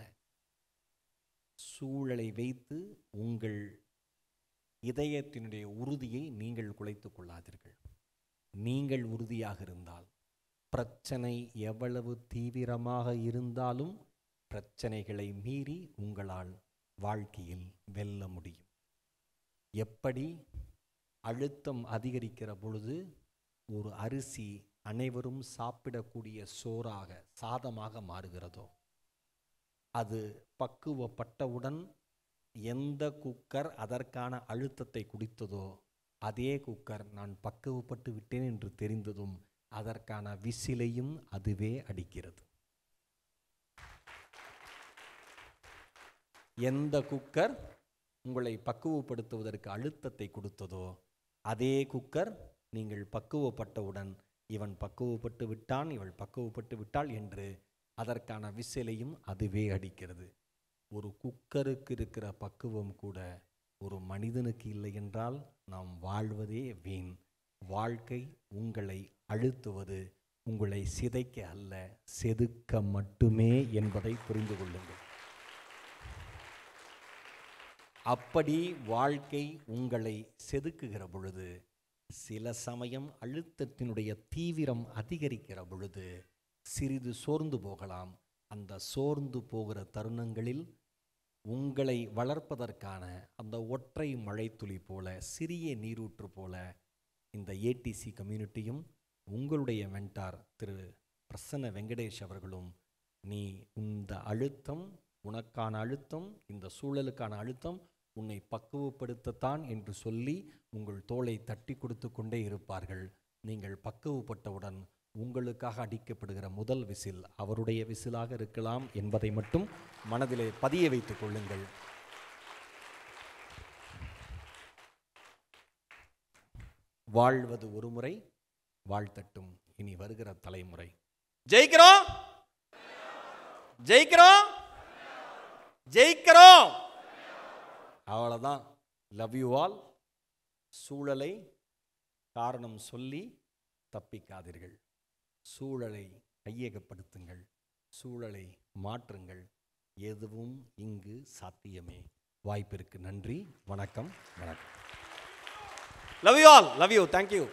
சூழலை வைத்து உங்கள் இதயத்தினுடைய உறுதியை நீங்கள் குலைத்துக் கொள்ளாதீர்கள். நீங்கள் உறுதியாக இருந்தால் பிரச்சனை எவ்வளவு தீவிரமாக இருந்தாலும் பிரச்சனைகளை மீறி உங்களால் வாழ்க்கையில் வெல்ல முடியும். எப்படி? அழுத்தம் அதிகரிக்கிற பொழுது ஒரு அரிசி அனைவரும் சாப்பிடக்கூடிய சோறாக சாதமாக மாறுகிறதோ, அது பக்குவப்பட்டவுடன் எந்த குக்கர் அதற்கான அழுத்தத்தை குடித்ததோ, அதே குக்கர் நான் பக்குவப்பட்டு விட்டேன் என்று தெரிந்ததும் அதற்கான விசிலையும் அதுவே அடிக்கிறது. எந்த குக்கர் உங்களை பக்குவப்படுத்துவதற்கு அழுத்தத்தை கொடுத்ததோ, அதே குக்கர் நீங்கள் பக்குவப்பட்டவுடன் இவன் பக்குவப்பட்டு விட்டான், இவள் பக்குவப்பட்டு விட்டாள் என்று அதற்கான விசிலையும் அதுவே அடிக்கிறது. ஒரு குக்கருக்கு இருக்கிற பக்குவம் கூட ஒரு மனிதனுக்கு இல்லை என்றால் நாம் வாழ்வதே வீண். வாழ்க்கை உங்களை அழுத்துவது உங்களை சிதைக்க அல்ல, செதுக்க மட்டுமே என்பதை புரிந்து கொள்ளுங்கள். அப்படி வாழ்க்கை உங்களை செதுக்குகிற பொழுது, சில சமயம் அழுத்தத்தினுடைய தீவிரம் அதிகரிக்கிற பொழுது சிறிது சோர்ந்து போகலாம். அந்த சோர்ந்து போகிற தருணங்களில் உங்களை வளர்ப்பதற்கான அந்த ஒற்றை மழைத்துளி போல, சிறிய நீரூற்று போல இந்த ஏடிசி கம்யூனிட்டியும் உங்களுடைய மென்டார் திரு பிரசன்ன வெங்கடேஷ் அவர்களும், நீ இந்த அழுத்தம் உனக்கான அழுத்தம், இந்த சூழலுக்கான அழுத்தம் உன்னை பக்குவப்படுத்தத்தான் என்று சொல்லி உங்கள் தோளை தட்டி கொடுத்து கொண்டே இருப்பார்கள். நீங்கள் பக்குவப்பட்டவுடன் உங்களுக்காக அடிக்கப்படுகிற முதல் விசில் அவருடைய விசிலாக இருக்கலாம் என்பதை மட்டும் மனதிலே பதிய வைத்துக் கொள்ளுங்கள். வாழ்வது ஒரு முறை, வாழ்த்தட்டும் இனி வருகிற தலைமுறை. ஜெயிக்கிறோம், ஜெயிக்கிறோம், ஜெயிக்கிறோம். அவ்வளோதான். Love you all. சூழலை காரணம் சொல்லி தப்பிக்காதீர்கள். சூழலை கையகப்படுத்துங்கள், சூழலை மாற்றுங்கள். எதுவும் இங்கு சாத்தியமே. வாய்ப்பிற்கு நன்றி. வணக்கம். வணக்கம். Love you all. Love you. Thank you.